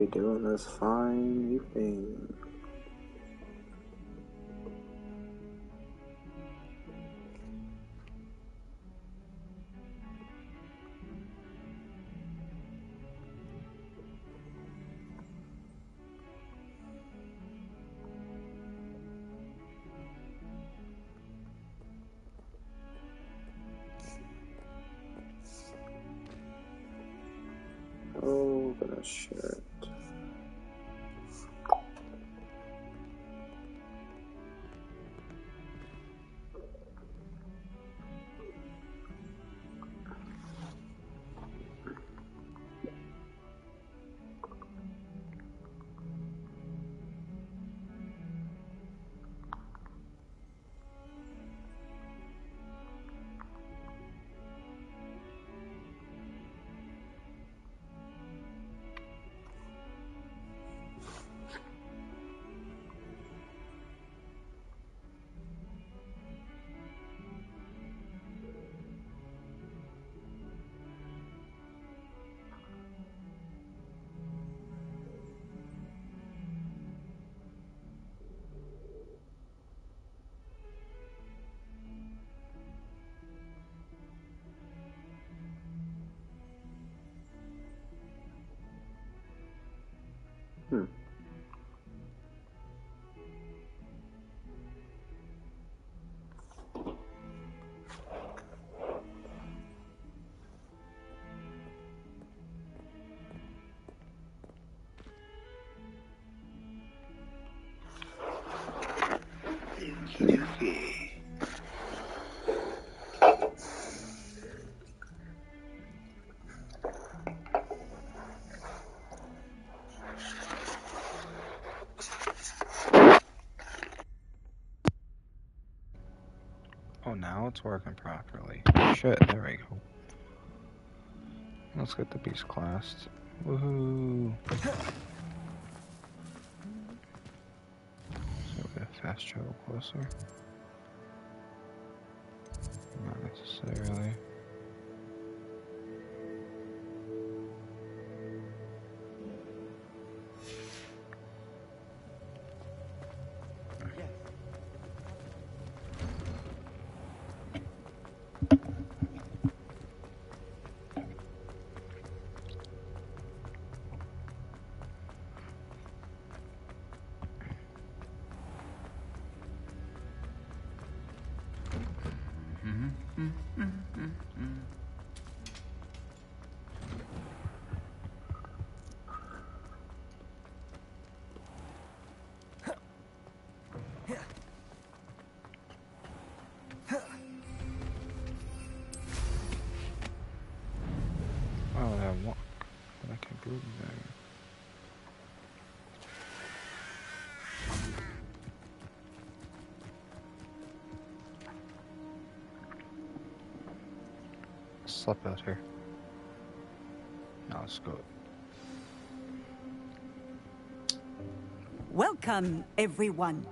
You're doing this fine evening. Oh, gonna share it. Hmm. Oh, now it's working properly. Shit, there we go. Let's get the beast classed. Woohoo! So we have fast travel closer. Not necessarily. Oh, that one. But I can move there. Slept out here. Now let's go. Welcome, everyone.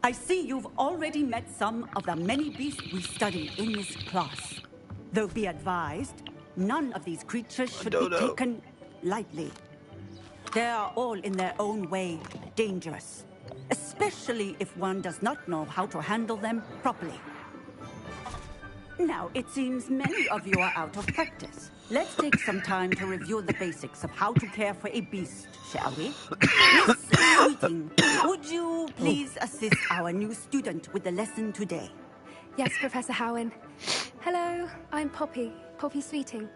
I see you've already met some of the many beasts we study in this class. Though be advised, none of these creatures should be taken lightly. They are all in their own way dangerous, especially if one does not know how to handle them properly. Now, it seems many of you are out of practice. Let's take some time to review the basics of how to care for a beast, shall we? Miss Sweeting, would you please assist our new student with the lesson today? Yes, Professor Howen. Hello, I'm Poppy Sweeting.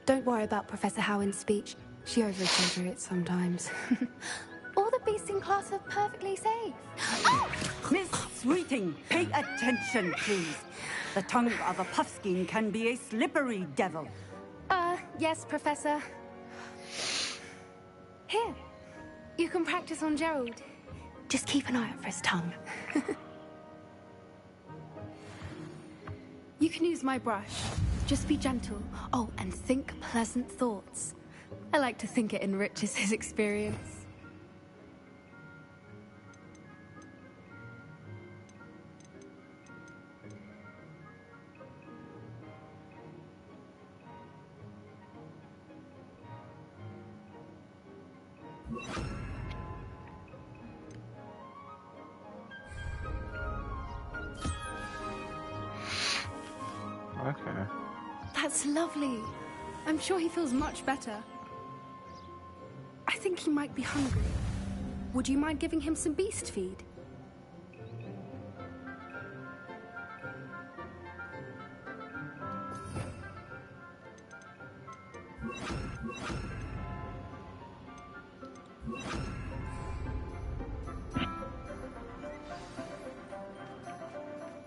Don't worry about Professor Howen's speech. She over-exaggerates sometimes. All the beasts in class are perfectly safe. Miss Sweeting, pay attention, please. The tongue of a puffskein can be a slippery devil. Yes, Professor. Here, you can practice on Gerald. Just keep an eye out for his tongue. You can use my brush. Just be gentle. Oh, and think pleasant thoughts. I like to think it enriches his experience. Okay. That's lovely. I'm sure he feels much better. I think he might be hungry. Would you mind giving him some beast feed?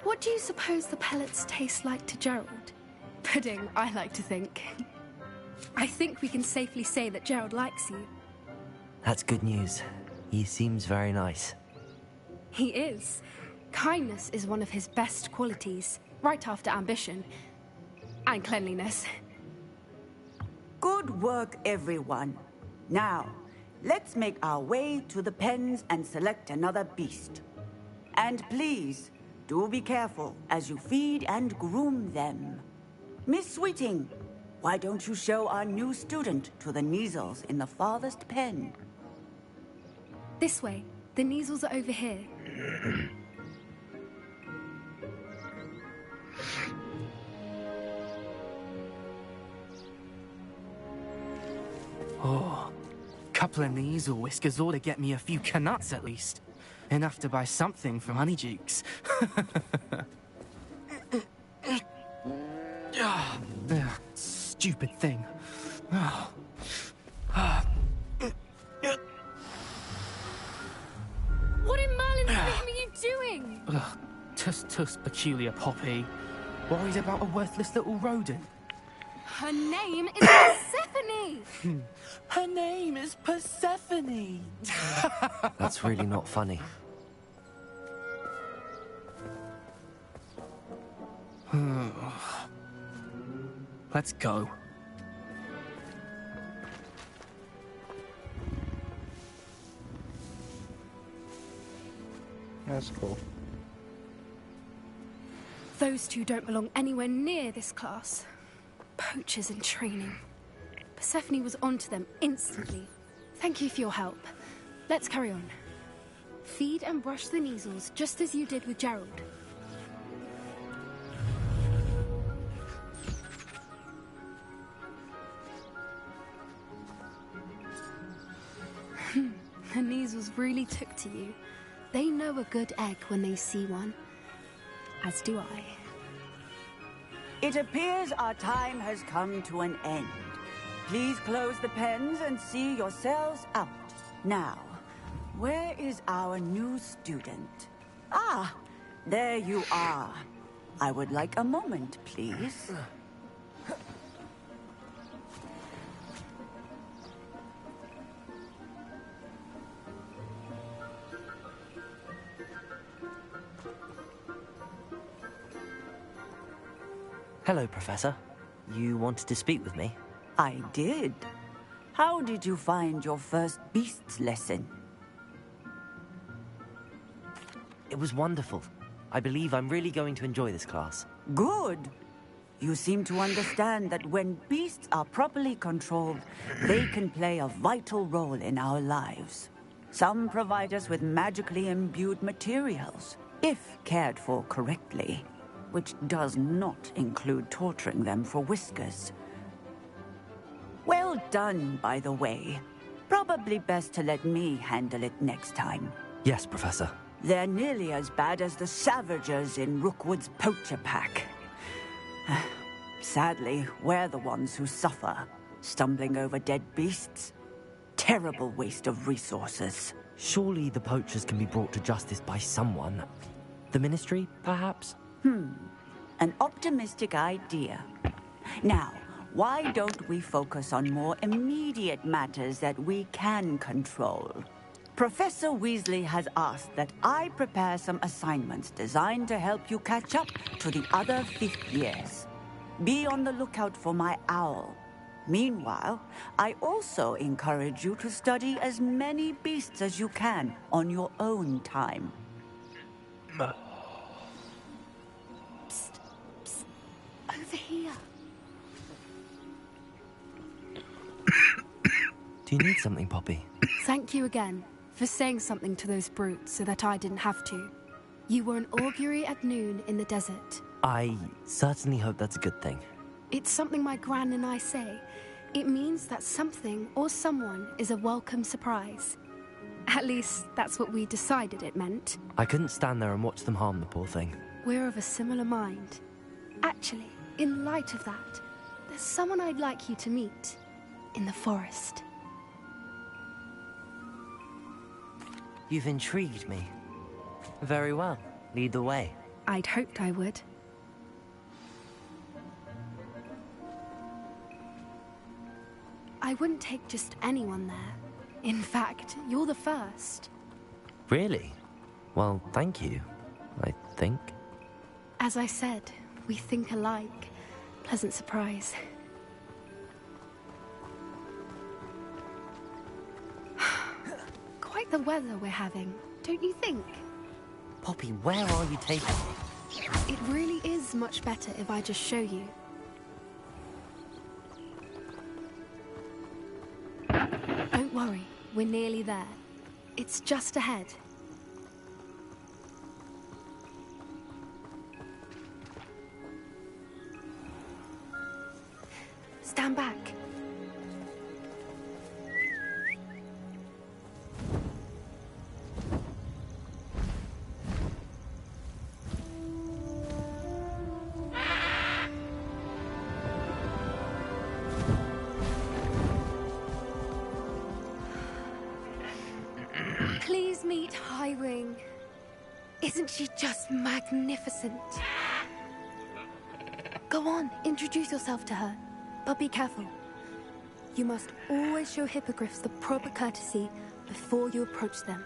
What do you suppose the pellets taste like to Gerald? Pudding, I like to think. I think we can safely say that Gerald likes you. That's good news. He seems very nice. He is. Kindness is one of his best qualities, right after ambition. And cleanliness. Good work, everyone. Now, let's make our way to the pens and select another beast. And please, do be careful as you feed and groom them. Miss Sweeting, why don't you show our new student to the Neasels in the farthest pen? This way. The Neasels are over here. Oh, couple of Neasel whiskers ought to get me a few canuts at least. Enough to buy something from Honeydukes. Stupid thing. What in Merlin's name are you doing? Tuss, peculiar Poppy. Worried about a worthless little rodent. Her name is Persephone! Her name is Persephone! That's really not funny. Let's go. That's cool. Those two don't belong anywhere near this class. Poachers in training. Persephone was onto them instantly. Thank you for your help. Let's carry on. Feed and brush the Neasels, just as you did with Gerald. The Neasels really took to you. They know a good egg when they see one. As do I. It appears our time has come to an end. Please close the pens and see yourselves out. Now, where is our new student? Ah, there you are. I would like a moment, please. Hello, Professor. You wanted to speak with me? I did. How did you find your first beasts lesson? It was wonderful. I believe I'm really going to enjoy this class. Good. You seem to understand that when beasts are properly controlled, they can play a vital role in our lives. Some provide us with magically imbued materials, if cared for correctly, which does not include torturing them for whiskers. Well done, by the way. Probably best to let me handle it next time. Yes, Professor. They're nearly as bad as the Savagers in Rookwood's poacher pack. Sadly, we're the ones who suffer, stumbling over dead beasts. Terrible waste of resources. Surely the poachers can be brought to justice by someone. The Ministry, perhaps? An optimistic idea. Now, why don't we focus on more immediate matters that we can control? Professor Weasley has asked that I prepare some assignments designed to help you catch up to the other fifth years. Be on the lookout for my owl. Meanwhile, I also encourage you to study as many beasts as you can on your own time. Psst. Psst. Over here. Do you need something, Poppy? Thank you again for saying something to those brutes so that I didn't have to. You were an augury at noon in the desert. I certainly hope that's a good thing. It's something my gran and I say. It means that something or someone is a welcome surprise. At least, that's what we decided it meant. I couldn't stand there and watch them harm the poor thing. We're of a similar mind. Actually, in light of that, there's someone I'd like you to meet. In the forest. You've intrigued me. Very well. Lead the way. I'd hoped I would. I wouldn't take just anyone there. In fact, you're the first. Really? Well, thank you, I think. As I said, we think alike. Pleasant surprise. Quite the weather we're having, don't you think? Poppy, where are you taking me? It really is much better if I just show you. Don't worry, we're nearly there. It's just ahead. Stand back. Please meet Highwing. Isn't she just magnificent? Go on, introduce yourself to her. But be careful. You must always show hippogriffs the proper courtesy before you approach them.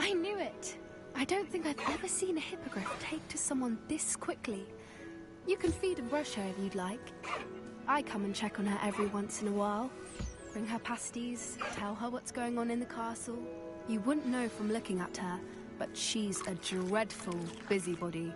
I knew it. I don't think I've ever seen a hippogriff take to someone this quickly. You can feed and brush her if you'd like. I come and check on her every once in a while. Bring her pasties, tell her what's going on in the castle. You wouldn't know from looking at her, but she's a dreadful busybody.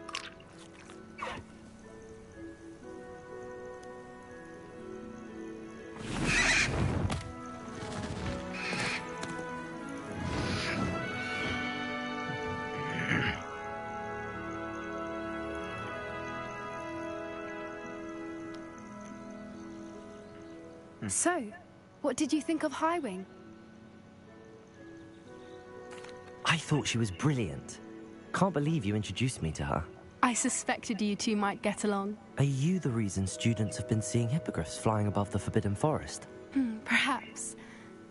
So, what did you think of Highwing? I thought she was brilliant. Can't believe you introduced me to her. I suspected you two might get along. Are you the reason students have been seeing hippogriffs flying above the Forbidden Forest? Perhaps.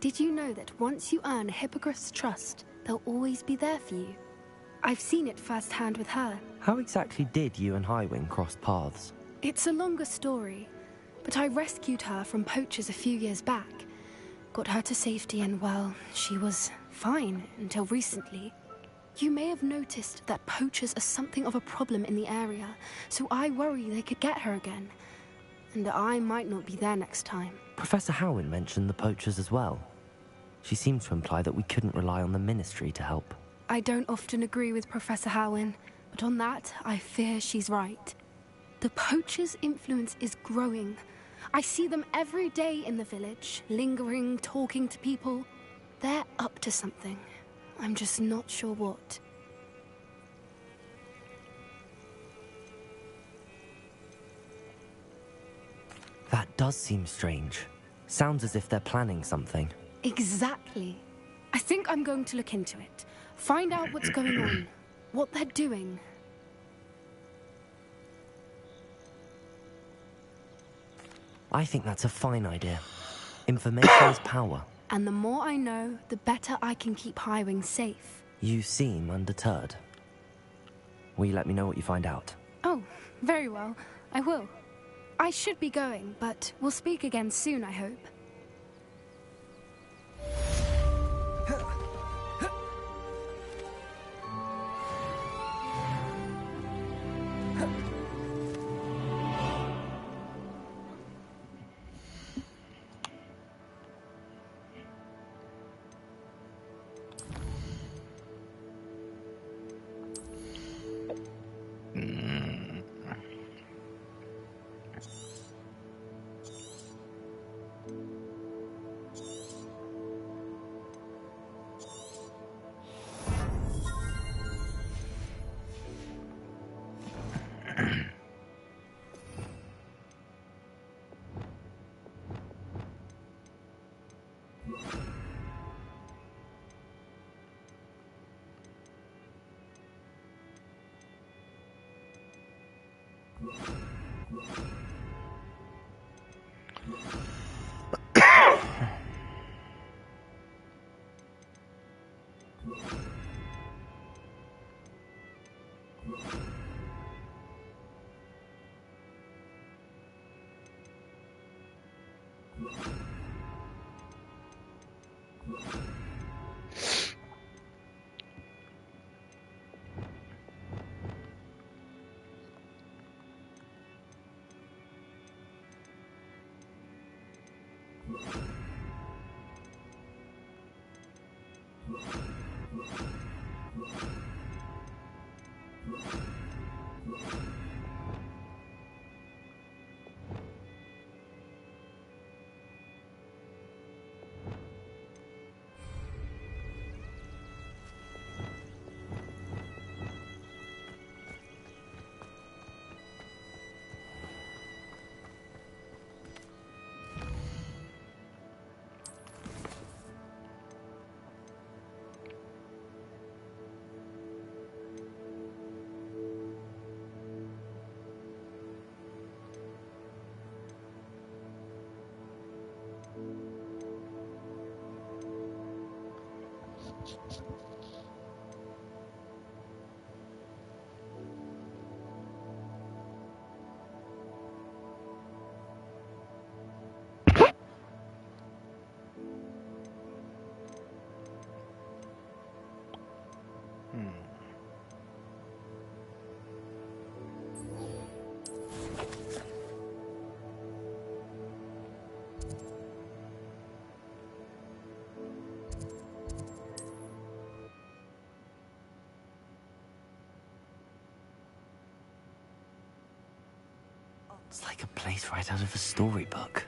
Did you know that once you earn a hippogriff's trust, they'll always be there for you? I've seen it firsthand with her. How exactly did you and Highwing cross paths? It's a longer story, but I rescued her from poachers a few years back. Got her to safety and, well, she was fine until recently. You may have noticed that poachers are something of a problem in the area, so I worry they could get her again. And I might not be there next time. Professor Howin mentioned the poachers as well. She seemed to imply that we couldn't rely on the Ministry to help. I don't often agree with Professor Howin, but on that, I fear she's right. The poachers' influence is growing. I see them every day in the village, lingering, talking to people. They're up to something. I'm just not sure what. That does seem strange. Sounds as if they're planning something. Exactly. I think I'm going to look into it. Find out what's going on. What they're doing. I think that's a fine idea. Information is power. And the more I know, the better I can keep Highwing safe. You seem undeterred. Will you let me know what you find out? Oh, very well. I will. I should be going, but we'll speak again soon, I hope. It's like a place right out of a storybook.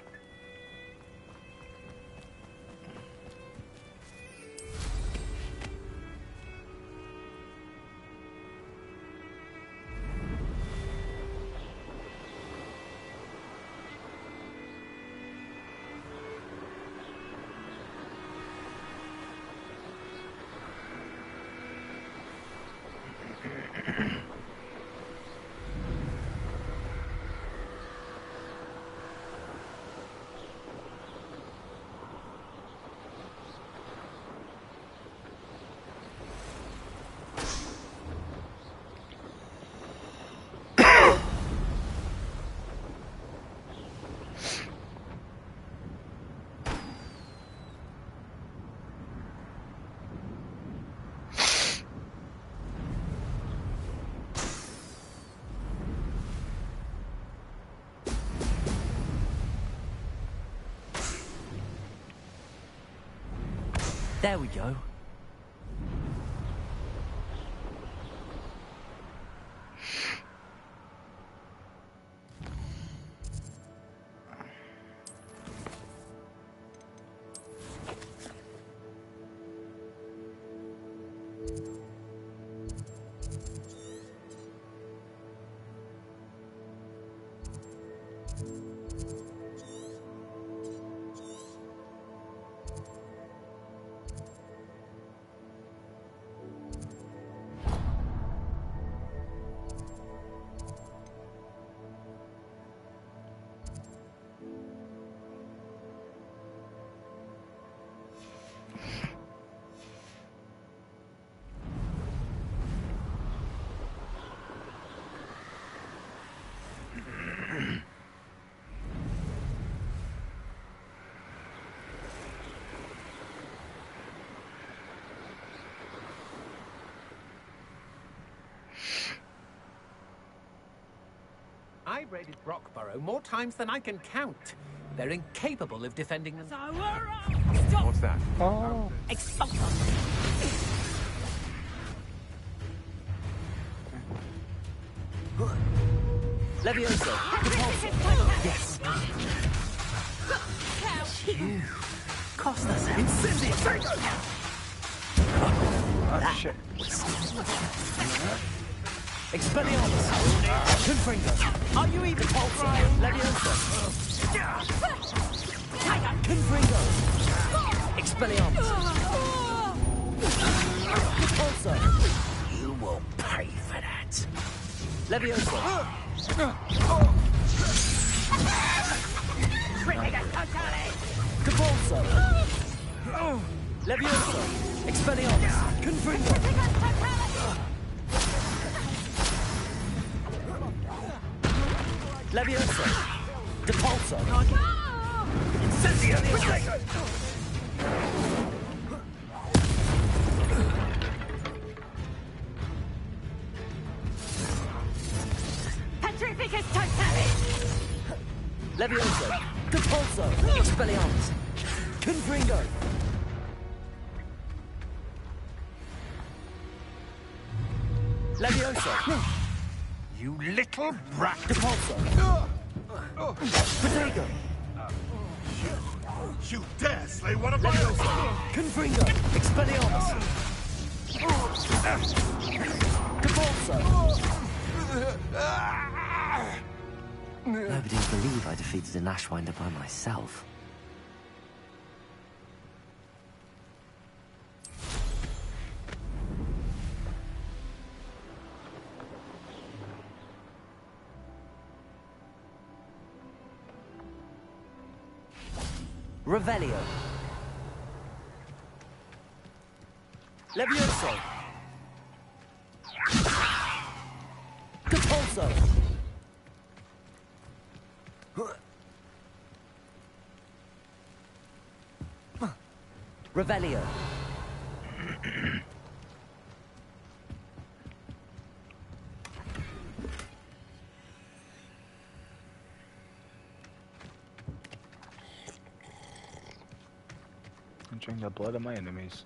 There we go. I've raided Brockborough more times than I can count. They're incapable of defending them. Stop! What's that? Oh. Expulso! Leviosa! Yes! You cost us incendiary. Oh, shit. Expelliarmus! Confringo! Are you even pulsing? Leviosa! Confringo! Expelliarmus! Repulsor! You will pay for that! Leviosa! Repulsor! Leviosa! Expelliarmus! Confringo! Leviosa! Depulso! Incendio! Petrificus totalis! Leviosa! Depulso! Expelliarmus! Confringo! Leviosa! You little brat! Depulso! Protego! You dare slay one of my Leviosa! own! Confringo! Expelliarmus! Depulso! Nobody would believe I defeated an Ashwinder by myself. Revelio. Levioso. Depulso. Revelio. I'm drinking the blood of my enemies.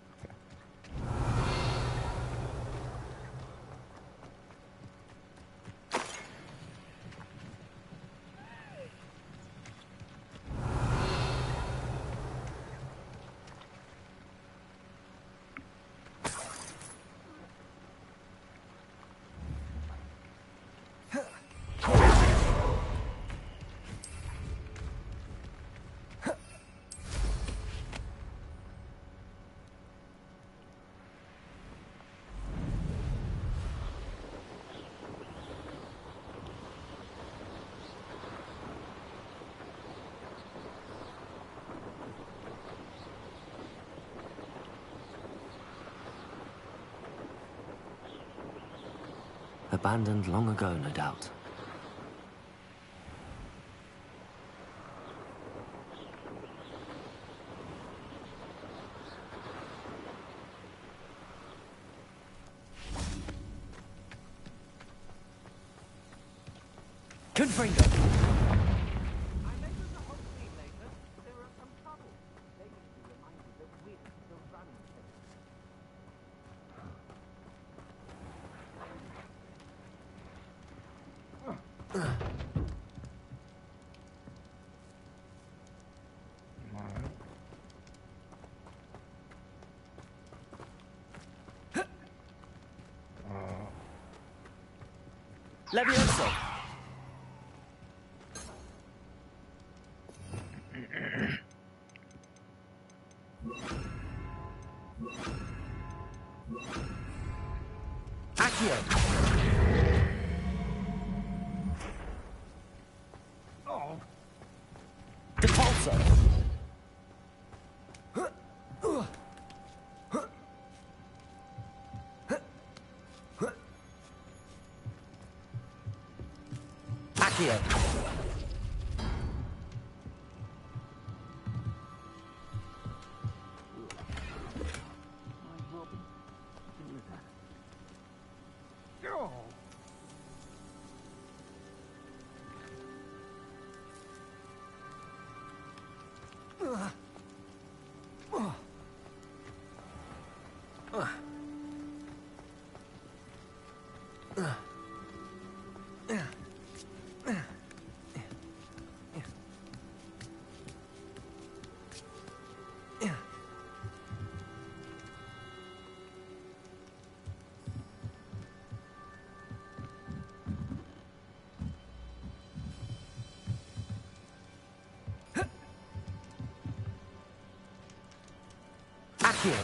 Abandoned long ago, no doubt. Confringo! Levioso! Accio! Depulso! Accio! Accio.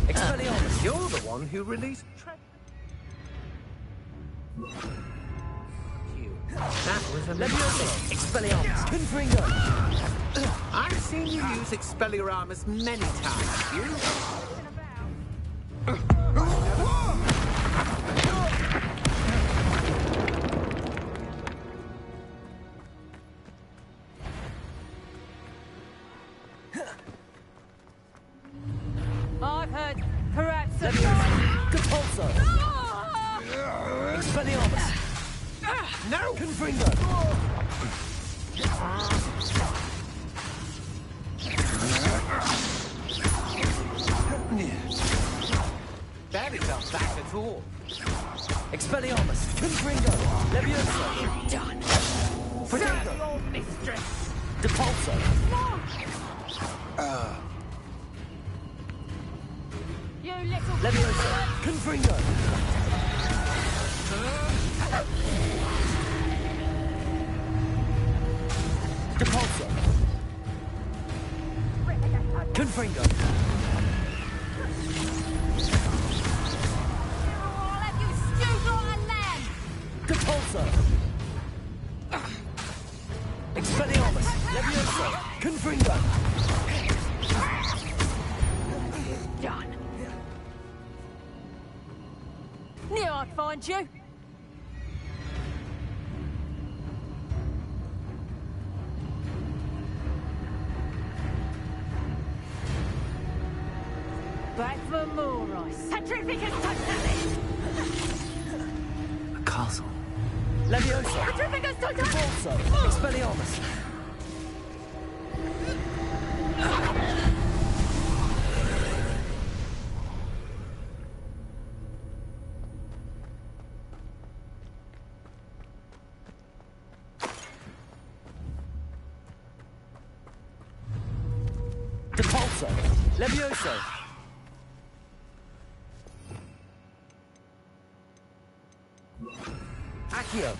Expelliarmus, you're the one who released That was a mistake. Expelliarmus. Confringo. I've seen you use Expelliarmus many times. You? I've heard perhaps a... Capulso. Expelliarmus. No! Confringo. Barely felt that at all. Expelliarmus. Confringo. Levioso. Done. Fredego. Your mistress. Depulso. You little... Levioso. Confringo. Depulso. Confringo. I'll have you stewed like a lamb. Depulso. Expelliarmus. Levioso. Confringo. Done. Knew I'd find you. Back for more ice. Petrificus totalis! A castle. Levioso. Petrificus totalis! Depulso. Expelliarmus. Depulso. Levioso. Accio.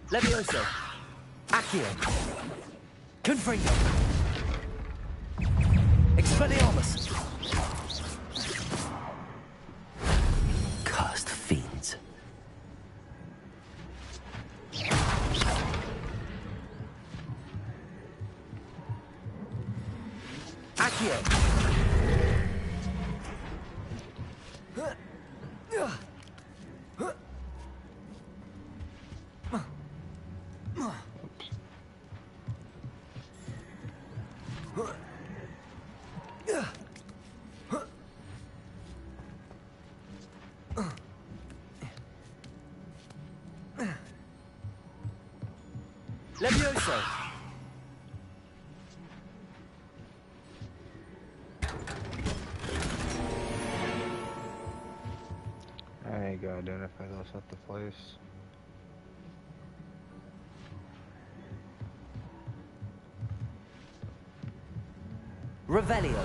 Levioso. Accio. Confringo. Expelliarmus. Cursed fiends. Accio. Levioso. I ain't gonna do it if I lost at the place. Revelio.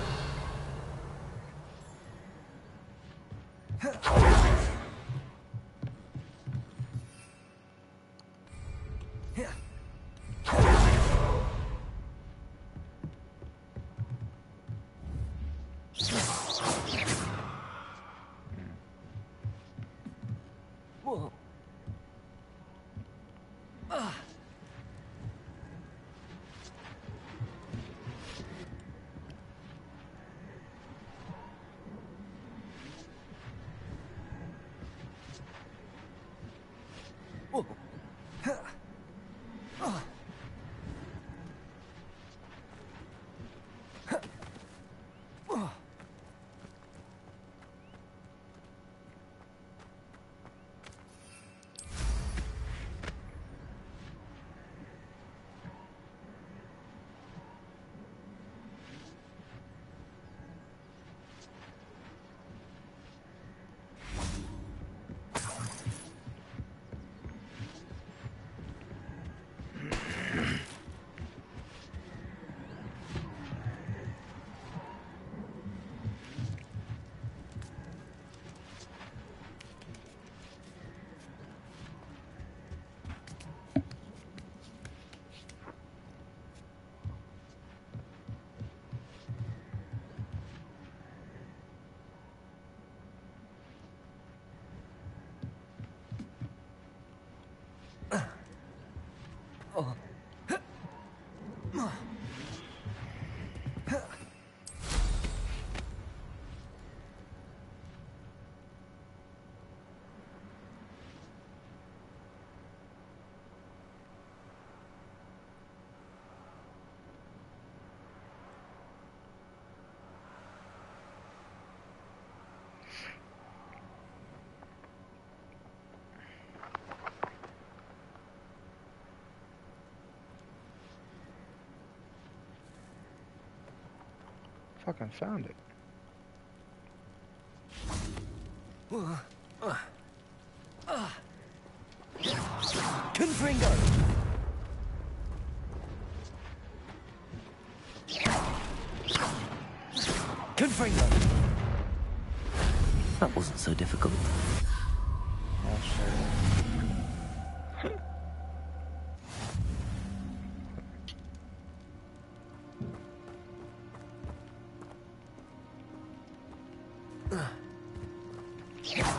Fucking found it. Confringo! Confringo! That wasn't so difficult. Oh, shit.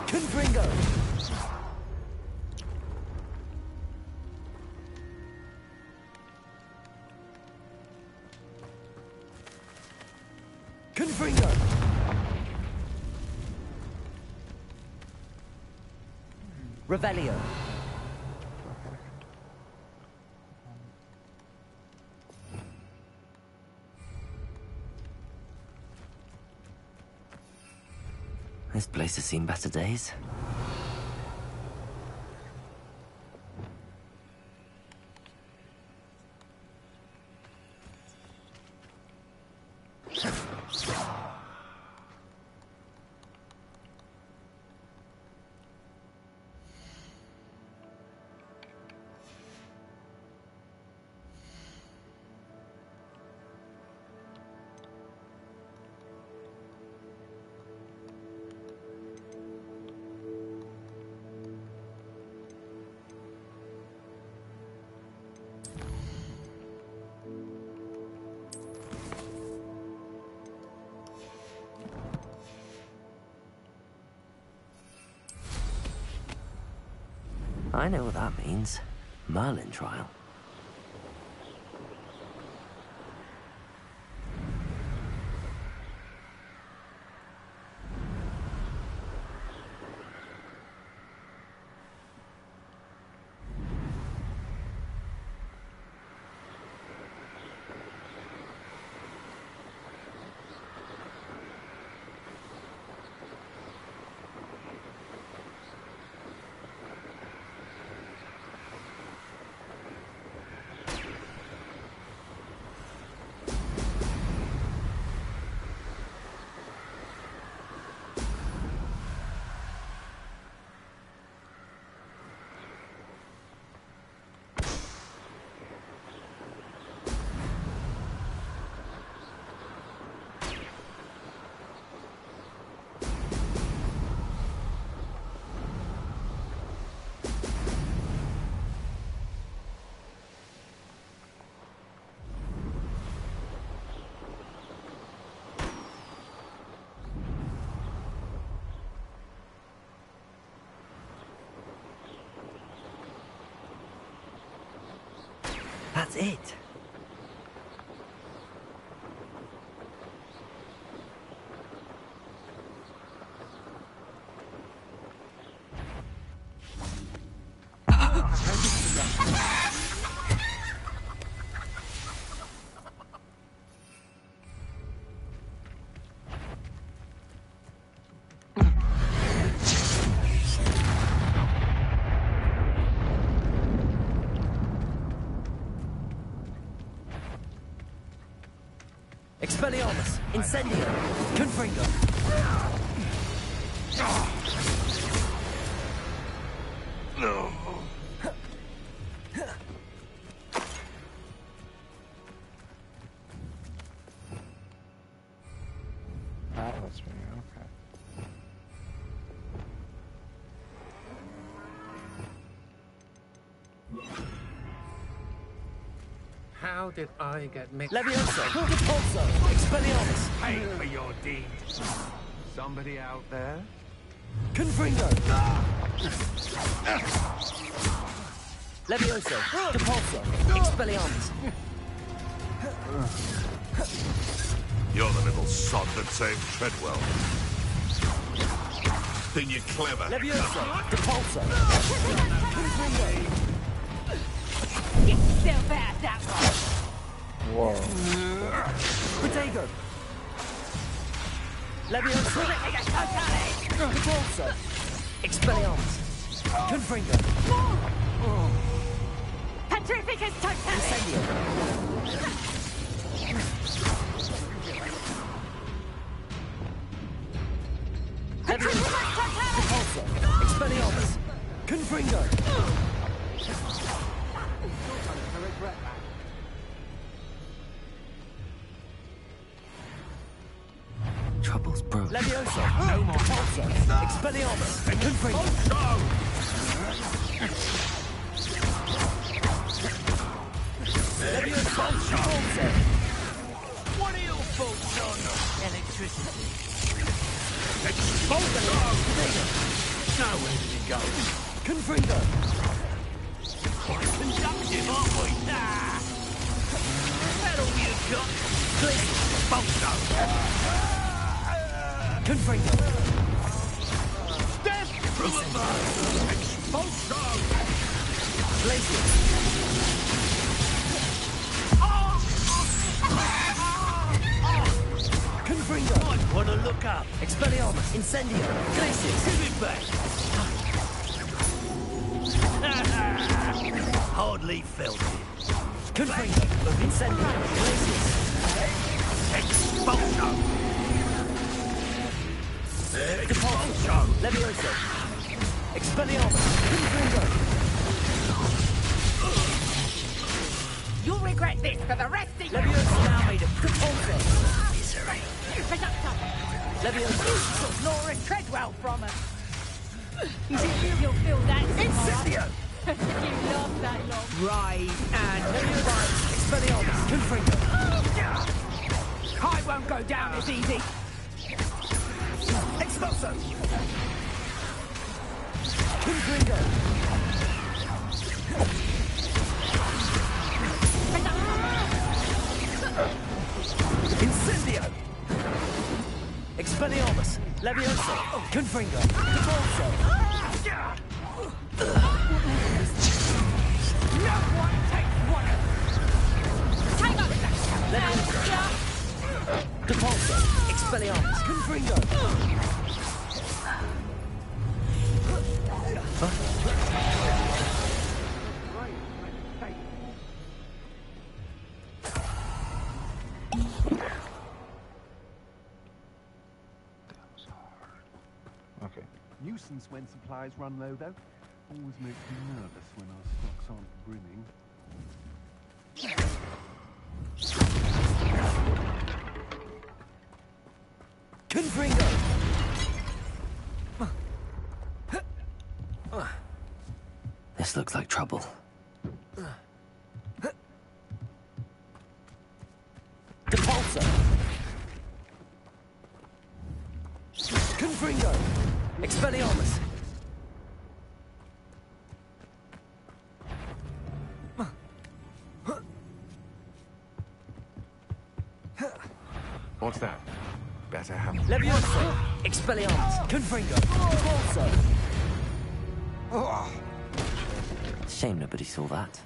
Confringo! Confringo! Revelio. This place has seen better days. I know what that means. Merlin trial. That's it. Expelliarmus! Incendio! Confringo! No. That was me, okay. How did I get mixed? Levioso! Repulso! Expelliarmus! Pay for your deed. Somebody out there? Confringo! Levioso! Repulso! Expelliarmus! You're the little sod that saved Treadwell. Think you're clever? Levioso! Repulso! Confringo! Get yourself out that one. Whoa. Protego! Levioso! Repulso! Expelliarmus! Confringo! Petrificus totalis. Incendio! Petrificus totalis. Repulso! Expelliarmus! Confringo! Trouble's brewing. Levioso! No more! Repulso! Expelliarmus! Confringo! Levioso! Repulso! What are your thoughts on electricity? Nowhere did it go? Confringo! Quite conductive, aren't we? Ah! That all you got? Bolto! Confringo! Step through a bow! Bolto! Glacius! Confringo! Might want to look up. Expelliarmus! Incendio! Glacius! Give it back. Hardly felt it. Confringo! Incendio! Glacius! Expulso! Repulso! Levioso! Expelliarmus! Confringo! You'll regret this for the rest of your Levioso! Now made of Repulso! Reductor. Levioso! Took Laura Treadwell from us. You'll feel that Incendio! tomorrow. You love that long. Right, and Levioso! Expelliarmus! Confringo! I won't go down as easy. Expulso! Confringo! Incendio! Expelliarmus! Levioso! Confringo! Repulso! No one takes one. Take up Levioso! Repulso! Expelliarmus! Confringo! Okay. Nuisance when supplies run low, though. Always makes me nervous when our stocks aren't brimming. Confringo! This looks like trouble. Repulso! Confringo! Expelliarmus! What's that? Better have... Levioso! Expelliarmus! Confringo! Repulso! Shame nobody saw that.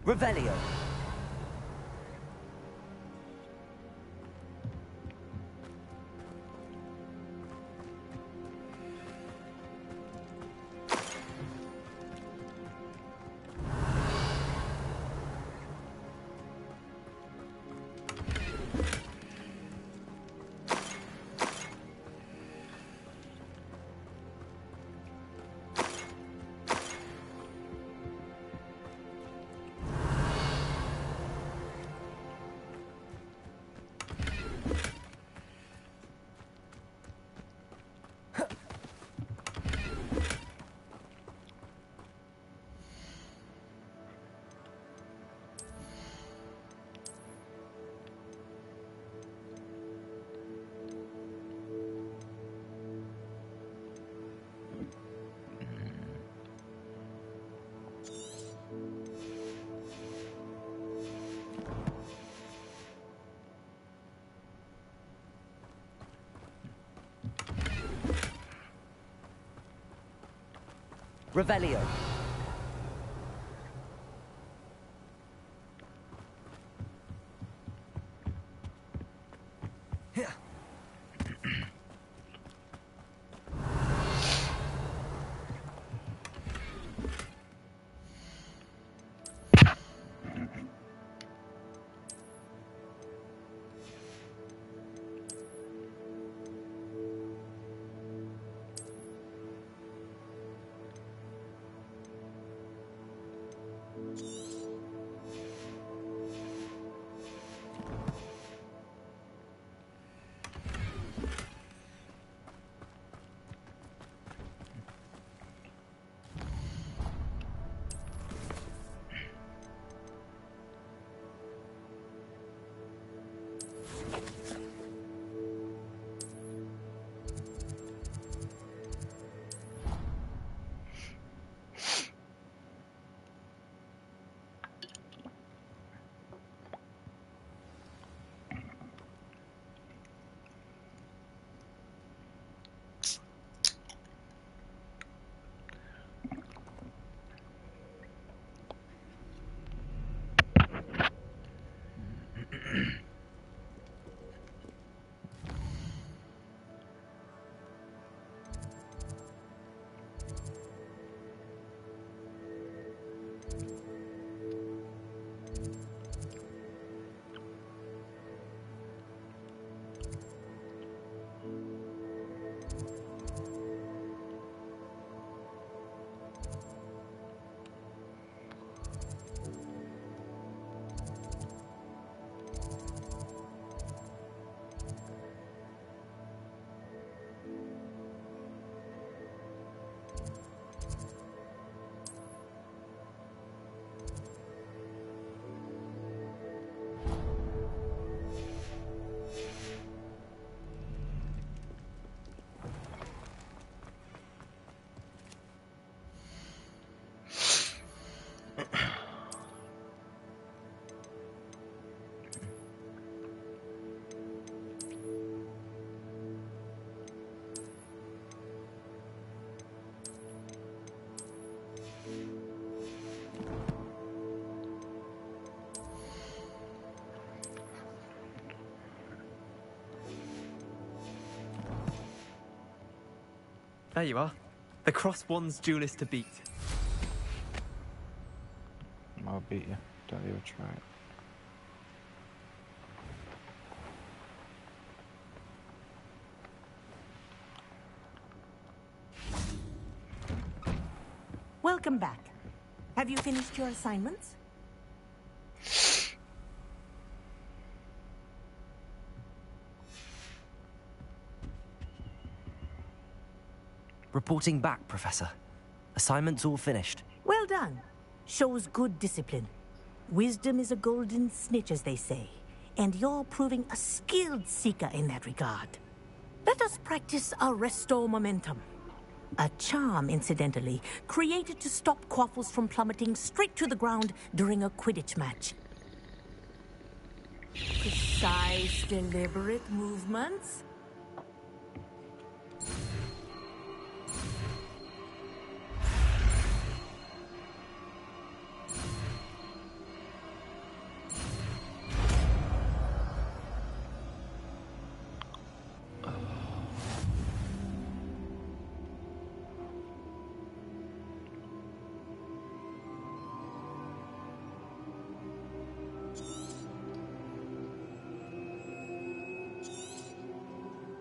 Revelio. Revelio. There you are. The cross-wands duelist to beat. I'll beat you. Don't even try it. Welcome back. Have you finished your assignments? Reporting back, Professor. Assignment's all finished. Well done. Shows good discipline. Wisdom is a golden snitch, as they say, and you're proving a skilled seeker in that regard. Let us practice our restore momentum. A charm, incidentally, created to stop quaffles from plummeting straight to the ground during a Quidditch match. Precise, deliberate movements.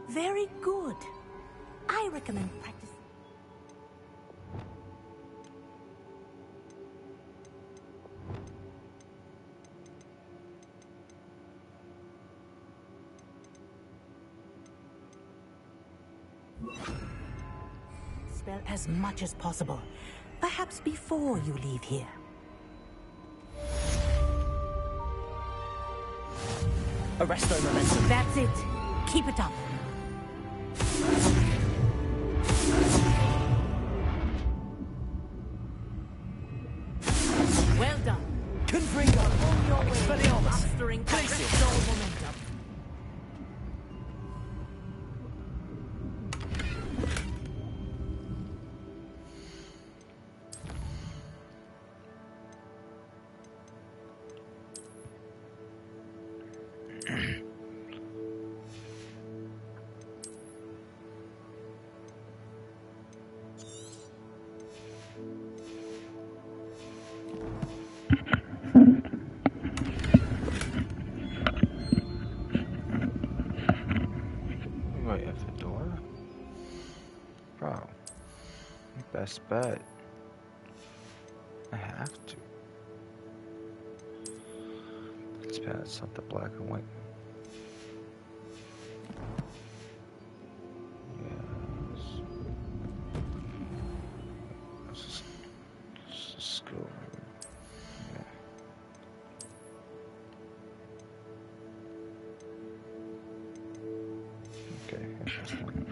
Very good. I recommend practicing. Spell as much as possible. Perhaps before you leave here. Arresto momentum. That's it. Keep it up. Well done. Confringo. On your way. Expelliarmus. Mastering Glacius. Arresto momentum. Wait at the door? Bro. Best bet. I have to. Let's pass up the black and white. Yes. Let's just go. Yeah. Okay, interesting.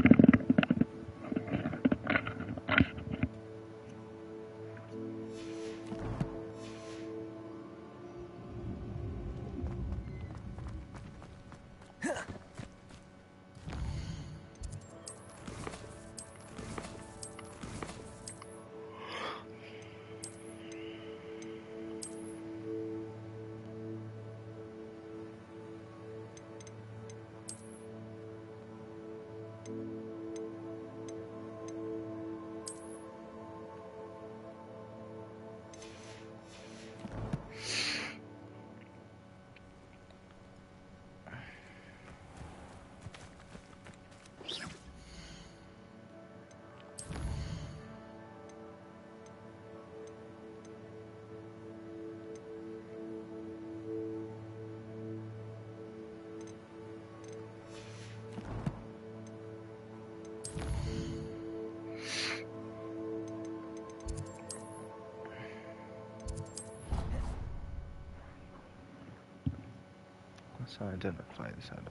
So identify this item.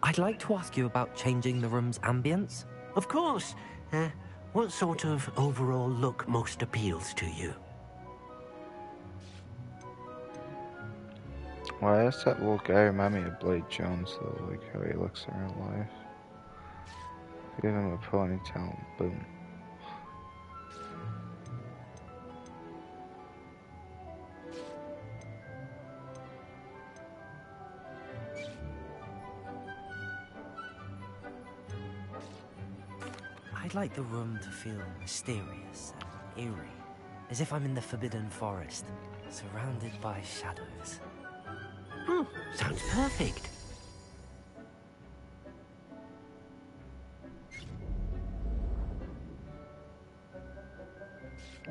I'd like to ask you about changing the room's ambience. Of course. What sort of overall look most appeals to you? Why does that little guy remind me of Blade Jones, though? Like how he looks in real life. Give him a ponytail and boom. I'd like the room to feel mysterious and eerie, as if I'm in the Forbidden Forest, surrounded by shadows. Sounds perfect.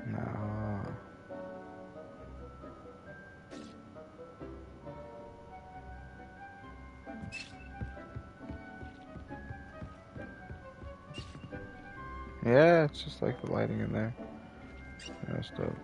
No. Yeah, it's just like the lighting in there. That's dope.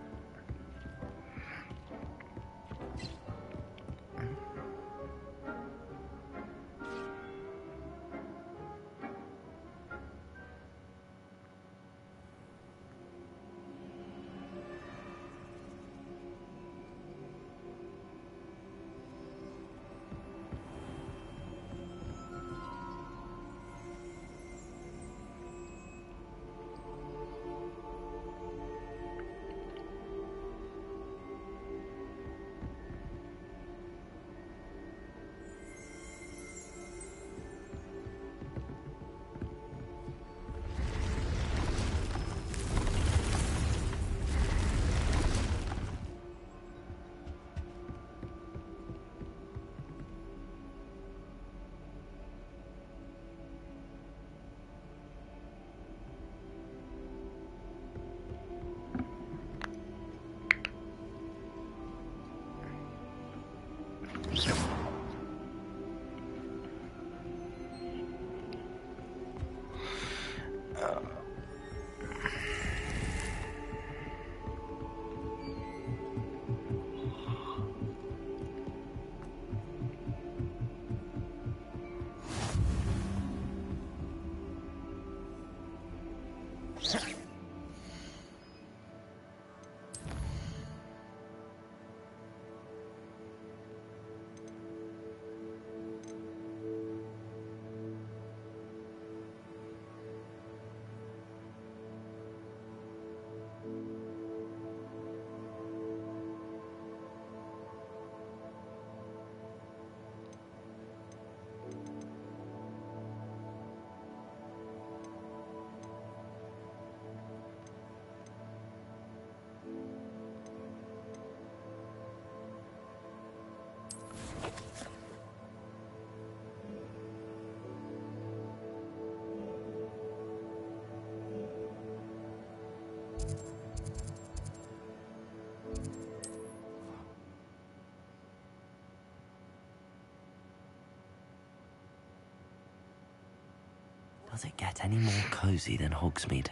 Does it get any more cozy than Hogsmeade?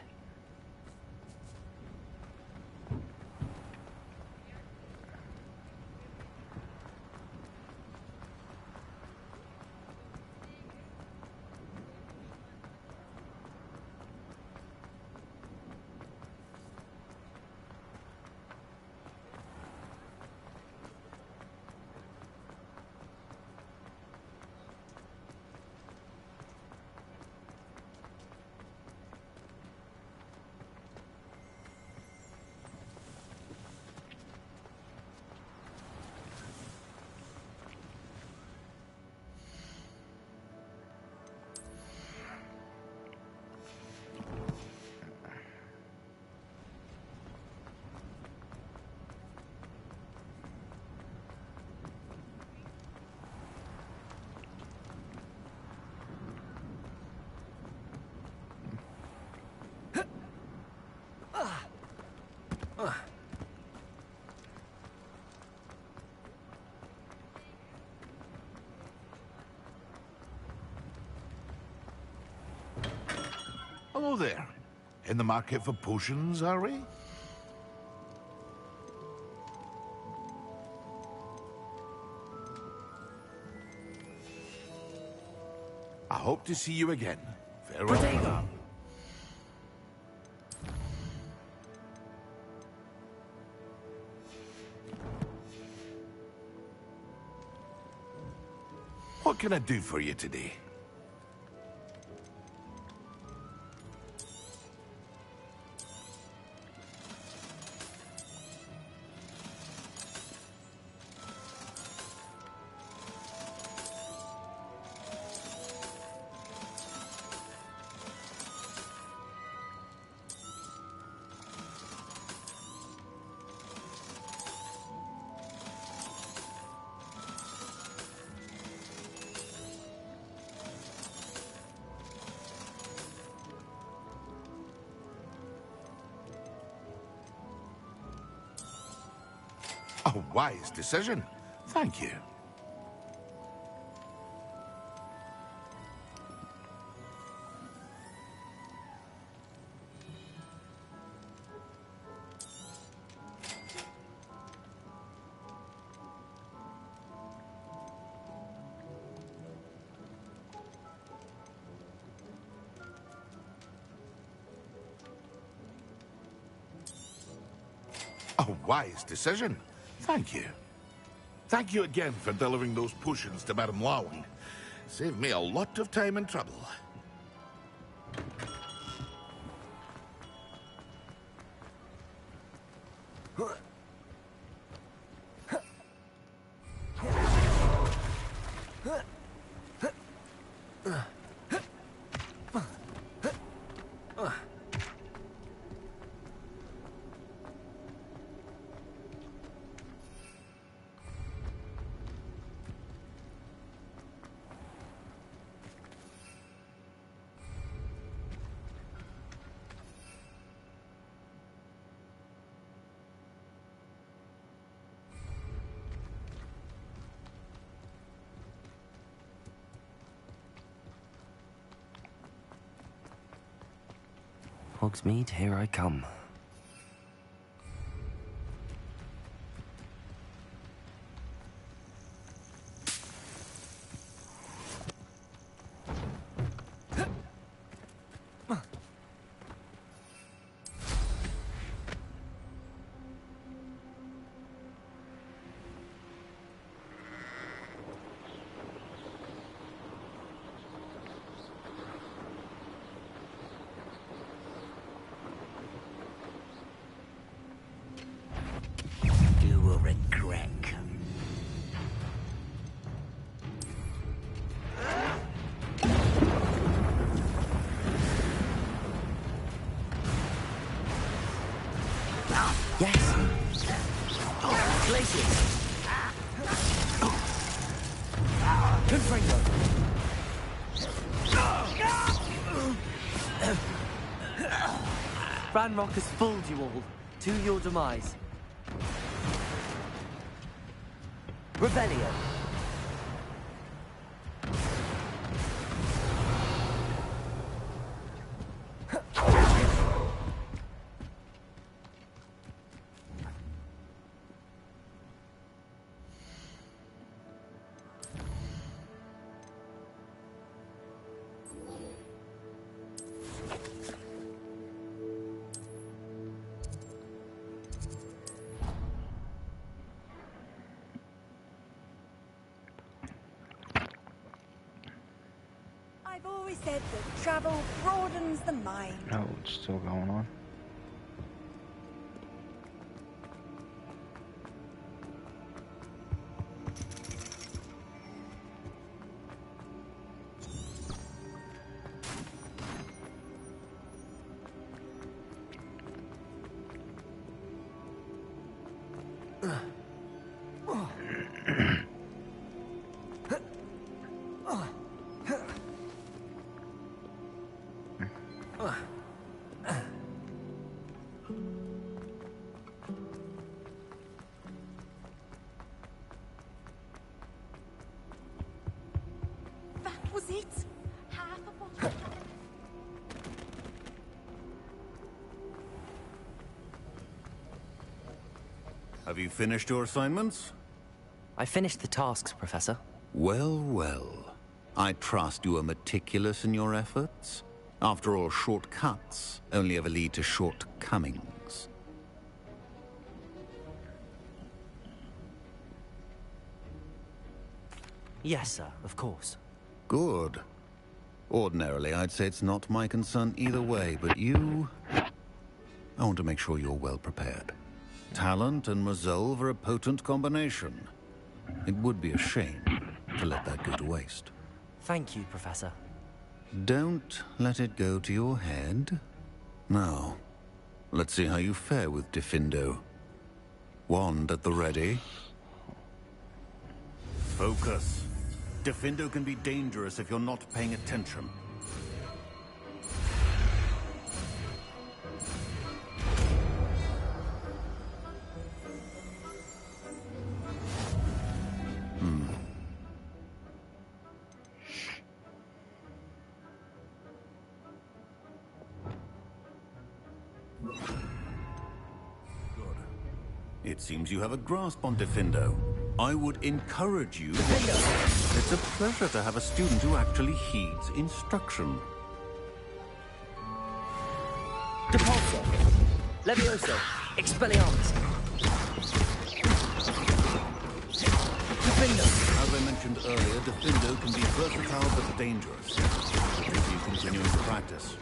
Hello there. In the market for potions, are we? I hope to see you again. Farewell. What can I do for you today? A wise decision. Thank you. A wise decision. Thank you. Thank you again for delivering those potions to Madame Lawing. Saved me a lot of time and trouble. Hogsmeade, here I come. You will regret. Yes! Glaciers! Confringo! Ranrock has fooled you all, to your demise. Rebellion! I've always said that travel broadens the mind. Oh, it's still going on. That was it. Half of what. Have you finished your assignments? I finished the tasks, Professor. Well, well. I trust you are meticulous in your efforts. After all, shortcuts only ever lead to shortcomings. Yes, sir, of course. Good. Ordinarily, I'd say it's not my concern either way, but you... I want to make sure you're well prepared. Talent and resolve are a potent combination. It would be a shame to let that go to waste. Thank you, Professor. Don't let it go to your head. Now, let's see how you fare with Diffindo. Wand at the ready. Focus. Diffindo can be dangerous if you're not paying attention. It seems you have a grasp on Diffindo. I would encourage you... Diffindo! It's a pleasure to have a student who actually heeds instruction. Depulso! Levioso! Expelliarmus! Diffindo! As I mentioned earlier, Diffindo can be versatile but dangerous. If you continue to practice.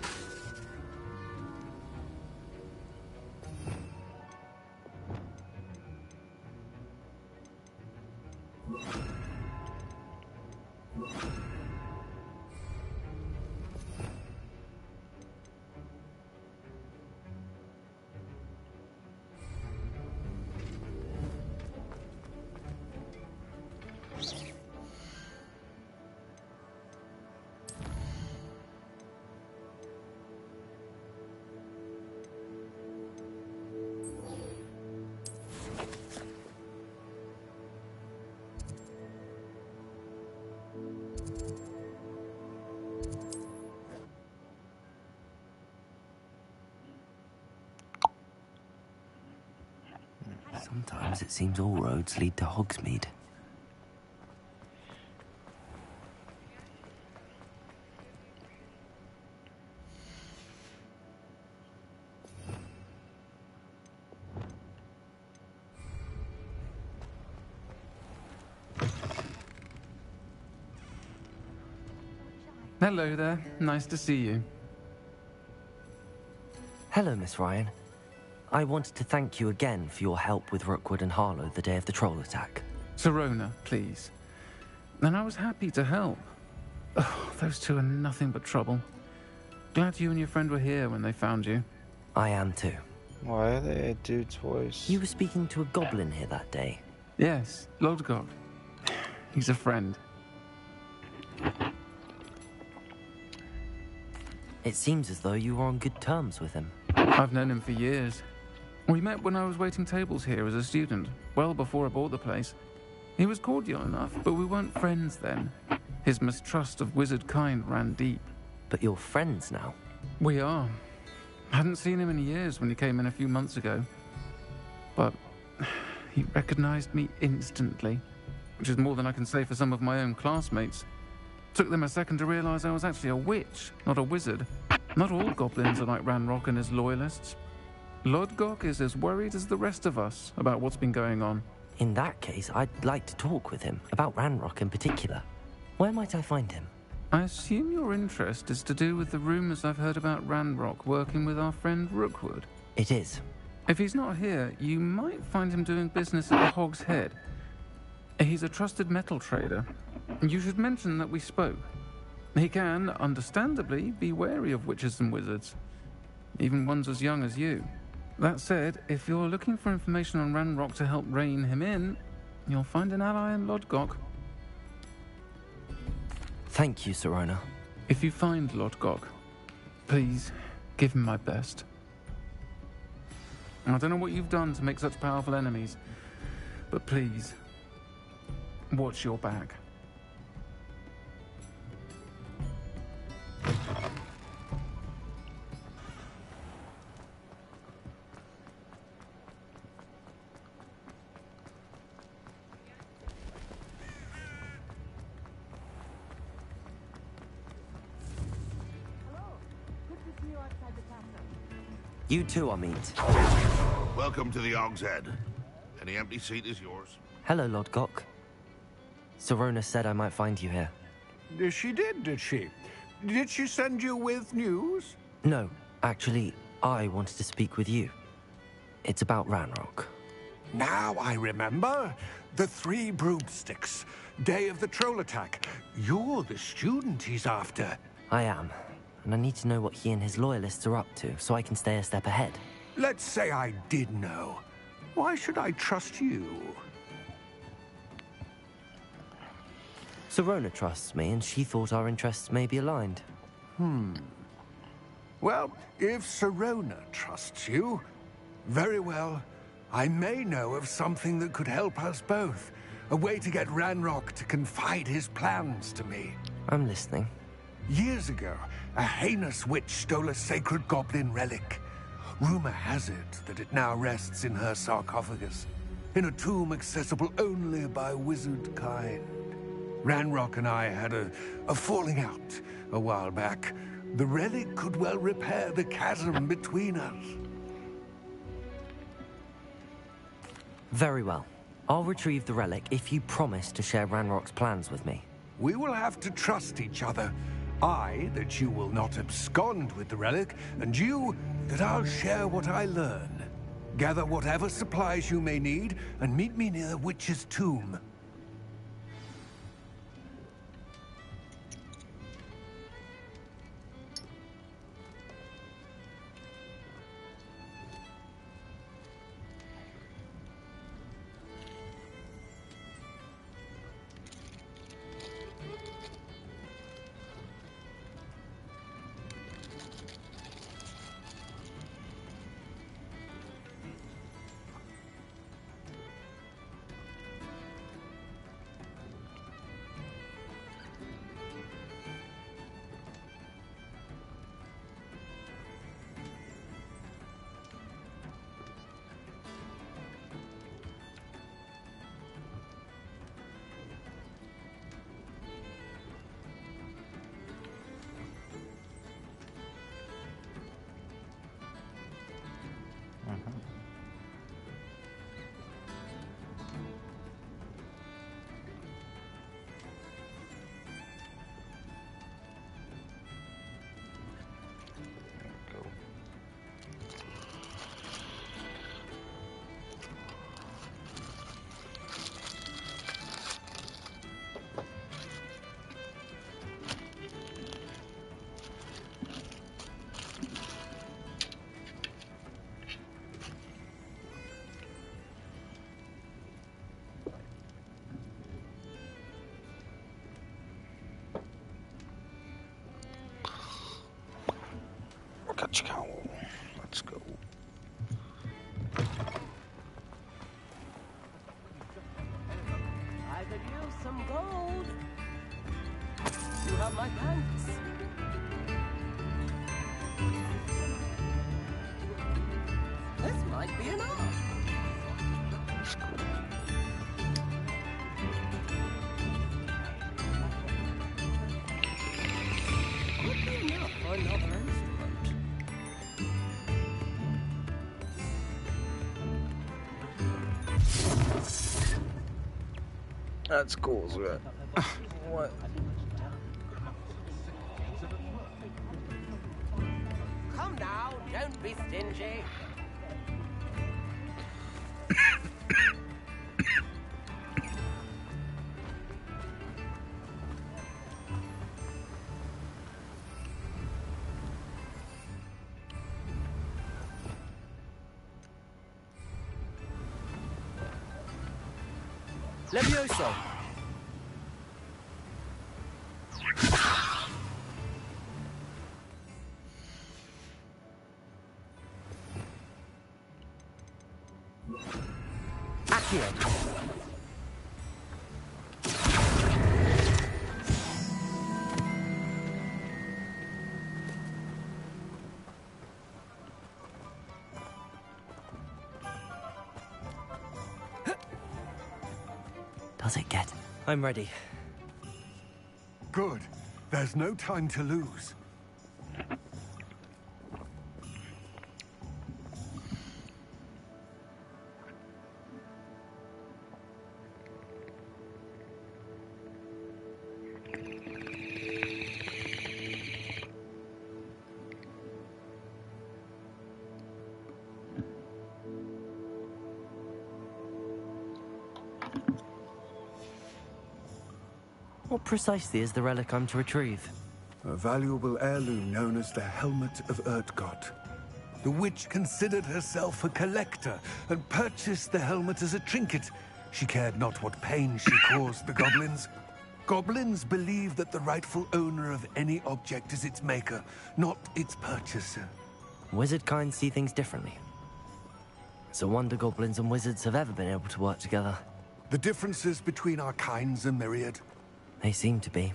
Sometimes it seems all roads lead to Hogsmeade. Hello there. Nice to see you. Hello, Miss Ryan. I wanted to thank you again for your help with Rookwood and Harlow the day of the troll attack. Sirona, please. And I was happy to help. Oh, those two are nothing but trouble. Glad you and your friend were here when they found you. I am too. Why are they at dude's voice? You were speaking to a goblin here that day. Yes, Lodgok. He's a friend. It seems as though you were on good terms with him. I've known him for years. We met when I was waiting tables here as a student, well before I bought the place. He was cordial enough, but we weren't friends then. His mistrust of wizard kind ran deep. But you're friends now? We are. Hadn't seen him in years when he came in a few months ago. But he recognized me instantly, which is more than I can say for some of my own classmates. Took them a second to realize I was actually a witch, not a wizard. Not all goblins are like Ranrock and his loyalists. Lodgok is as worried as the rest of us about what's been going on. In that case, I'd like to talk with him, about Ranrock in particular. Where might I find him? I assume your interest is to do with the rumors I've heard about Ranrock working with our friend Rookwood. It is. If he's not here, you might find him doing business at the Hog's Head. He's a trusted metal trader. You should mention that we spoke. He can, understandably, be wary of witches and wizards, even ones as young as you. That said, if you're looking for information on Ranrock to help rein him in, you'll find an ally in Lodgok. Thank you, Sirona. If you find Lodgok, please give him my best. I don't know what you've done to make such powerful enemies, but please, watch your back. You too, Amit. Welcome to the Og's Head. Any empty seat is yours. Hello, Lodgok. Sirona said I might find you here. She did she? Did she send you with news? No, actually, I wanted to speak with you. It's about Ranrock. Now I remember. The 3 broomsticks. Day of the troll attack. You're the student he's after. I am. And I need to know what he and his loyalists are up to, so I can stay a step ahead. Let's say I did know. Why should I trust you? Sirona trusts me, and she thought our interests may be aligned. Well, if Sirona trusts you, very well. I may know of something that could help us both. A way to get Ranrock to confide his plans to me. I'm listening. Years ago, a heinous witch stole a sacred goblin relic. Rumor has it that it now rests in her sarcophagus, in a tomb accessible only by wizard kind. Ranrock and I had a falling out a while back. The relic could well repair the chasm between us. Very well. I'll retrieve the relic if you promise to share Ranrock's plans with me. We will have to trust each other. I, that you will not abscond with the relic, and you, that I'll share what I learn. Gather whatever supplies you may need, and meet me near the witch's tomb. Let's go. Let's go. I could use some gold. You have my thanks. This might be enough. Could be enough for another instrument. That's cool as well. What? Come now, don't be stingy. Levioso. Accio. Does it get? I'm ready. Good. There's no time to lose. What precisely is the relic I'm to retrieve? A valuable heirloom known as the Helmet of Urtgott. The witch considered herself a collector and purchased the helmet as a trinket. She cared not what pain she caused the goblins. Goblins believe that the rightful owner of any object is its maker, not its purchaser. Wizard kind see things differently. It's a wonder goblins and wizards have ever been able to work together. The differences between our kinds are myriad. They seem to be.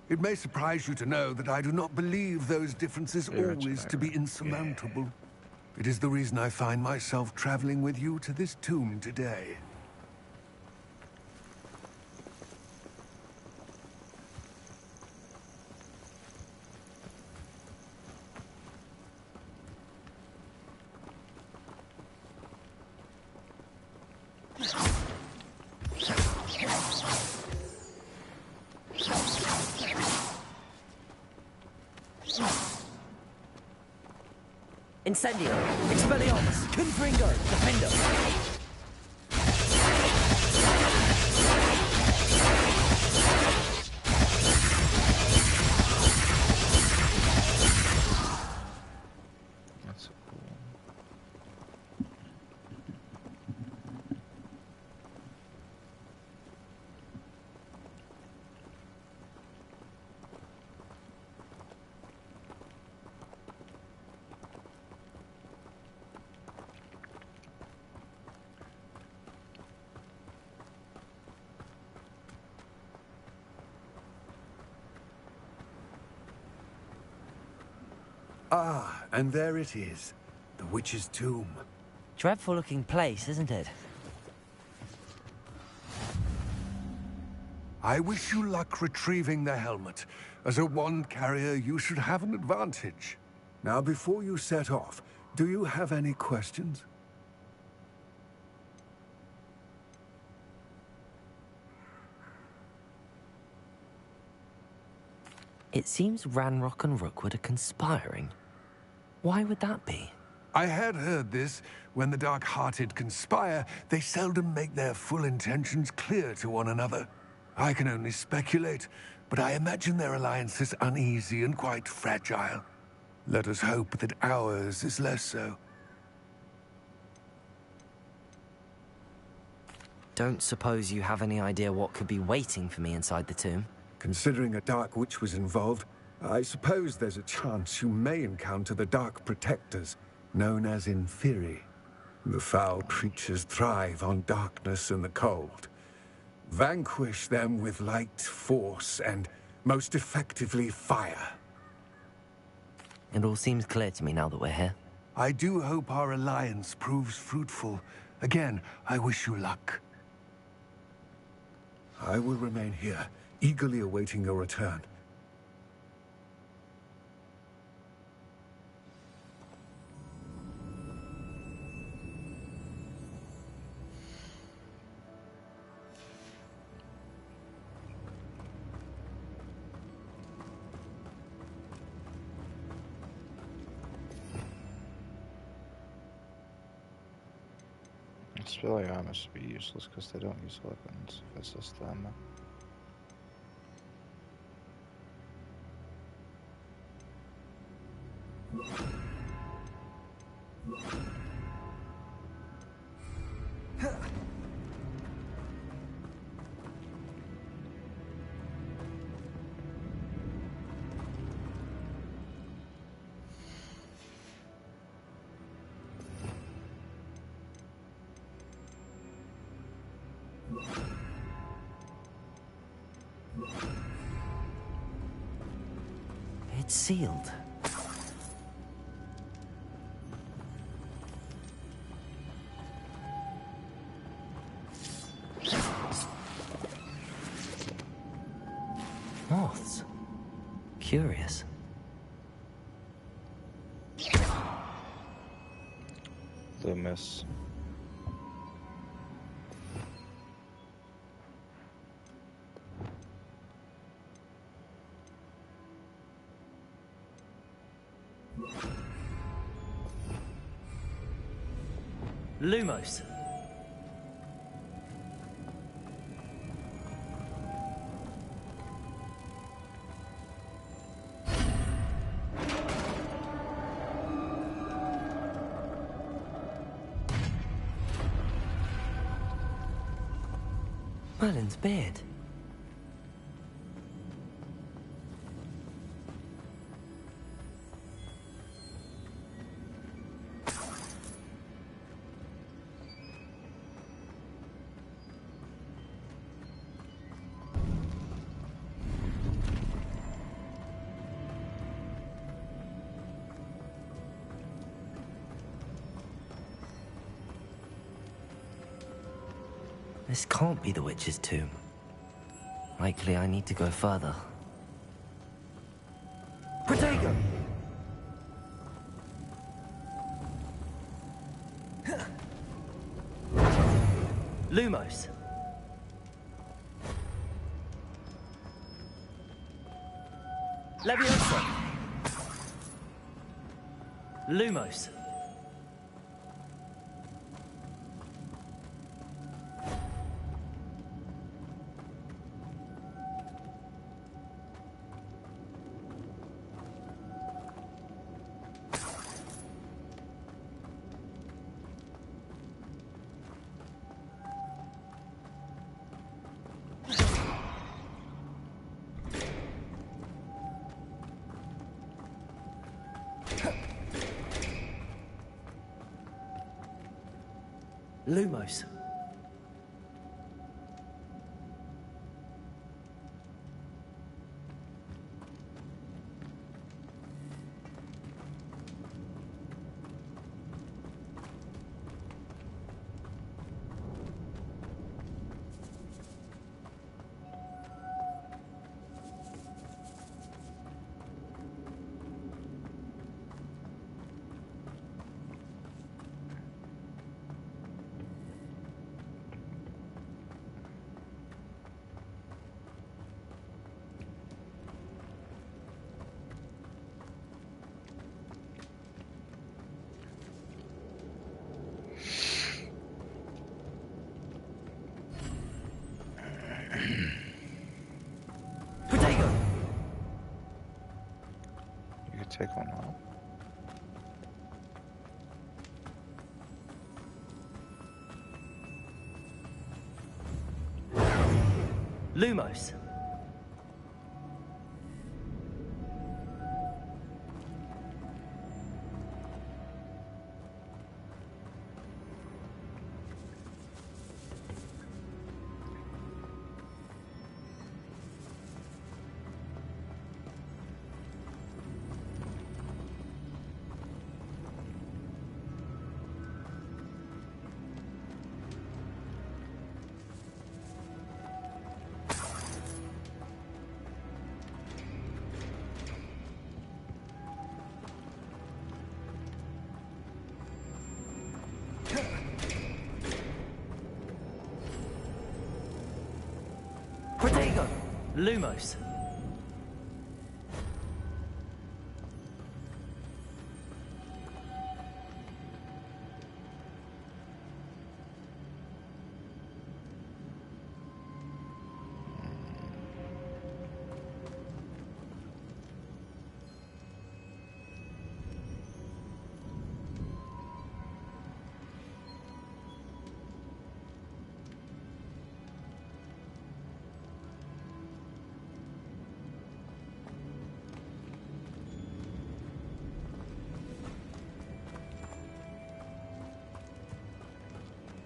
It may surprise you to know that I do not believe those differences always to be insurmountable. It is the reason I find myself traveling with you to this tomb today. Incendio, Expelliarmus, Confringo, Defendo. That's so cool. Ah, and there it is. The witch's tomb. Dreadful looking place, isn't it? I wish you luck retrieving the helmet. As a wand carrier, you should have an advantage. Now, before you set off, do you have any questions? It seems Ranrock and Rookwood are conspiring. Why would that be? I had heard this. When the dark-hearted conspire, they seldom make their full intentions clear to one another. I can only speculate, but I imagine their alliance is uneasy and quite fragile. Let us hope that ours is less so. Don't suppose you have any idea what could be waiting for me inside the tomb? Considering a dark witch was involved, I suppose there's a chance you may encounter the Dark Protectors, known as Inferi. The foul creatures thrive on darkness and the cold. Vanquish them with light, force, and most effectively fire. It all seems clear to me now that we're here. I do hope our alliance proves fruitful. Again, I wish you luck. I will remain here, eagerly awaiting your return. It's really honest to be useless because they don't use weapons. If it's just them. It's sealed. Moths. Curious. Loomis. Lumos. Merlin's beard. This can't be the witch's tomb. Likely I need to go further. Protego! Lumos. Leviosa. Lumos. Lumos. Take one out. Lumos. Lumos.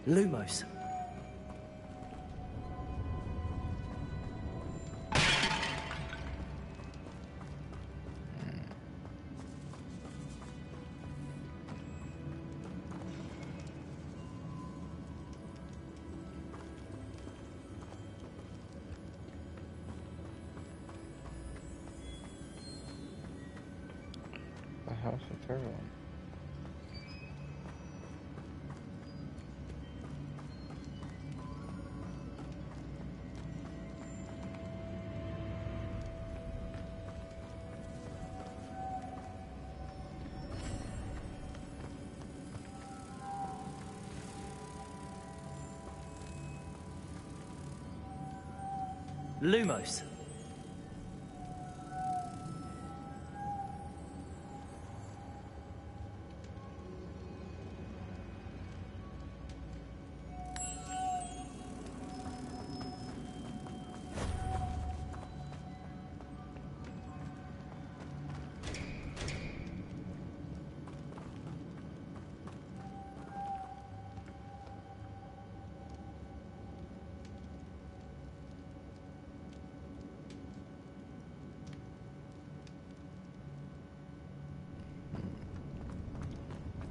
Lumos. The hell's the third one? Lumos.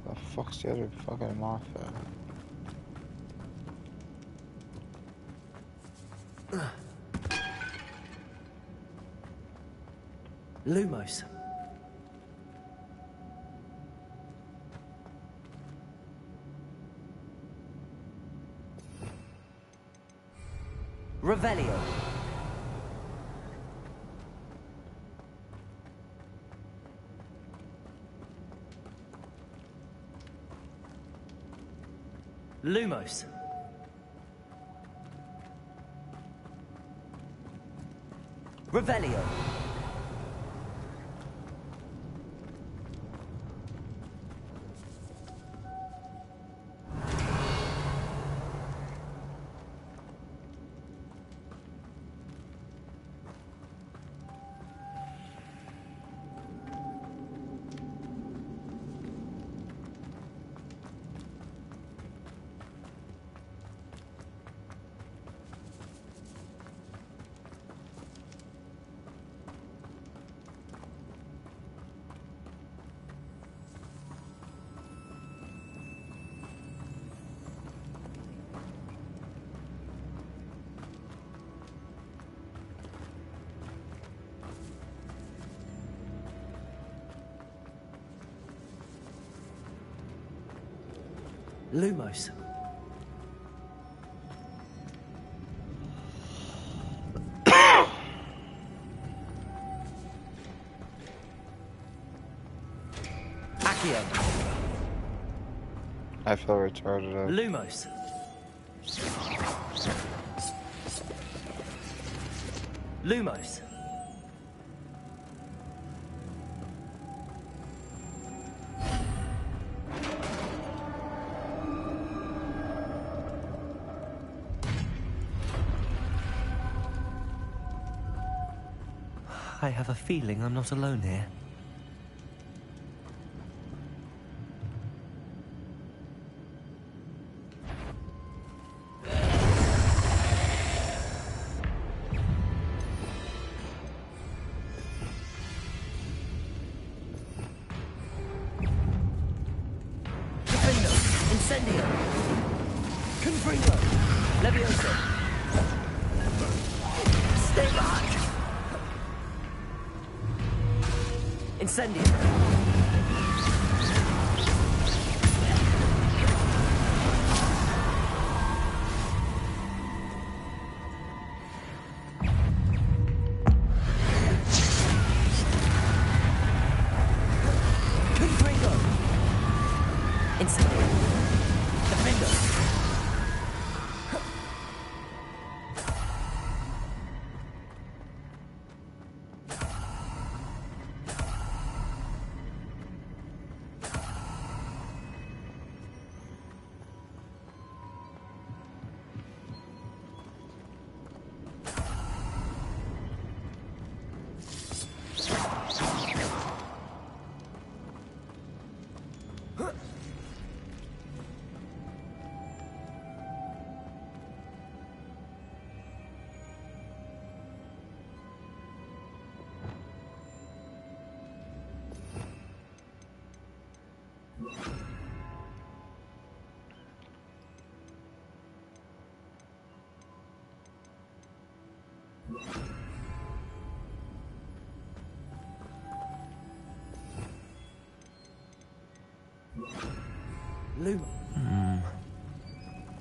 The fuck's the other fucking mafia? Lumos. Revelio. Lumos. Revelio. Lumos. Accio. I feel retarded out. Lumos. Lumos. I have a feeling I'm not alone here. Incendio! Confringo! Levioso! Stay back! Incendio! Instantly. Defender!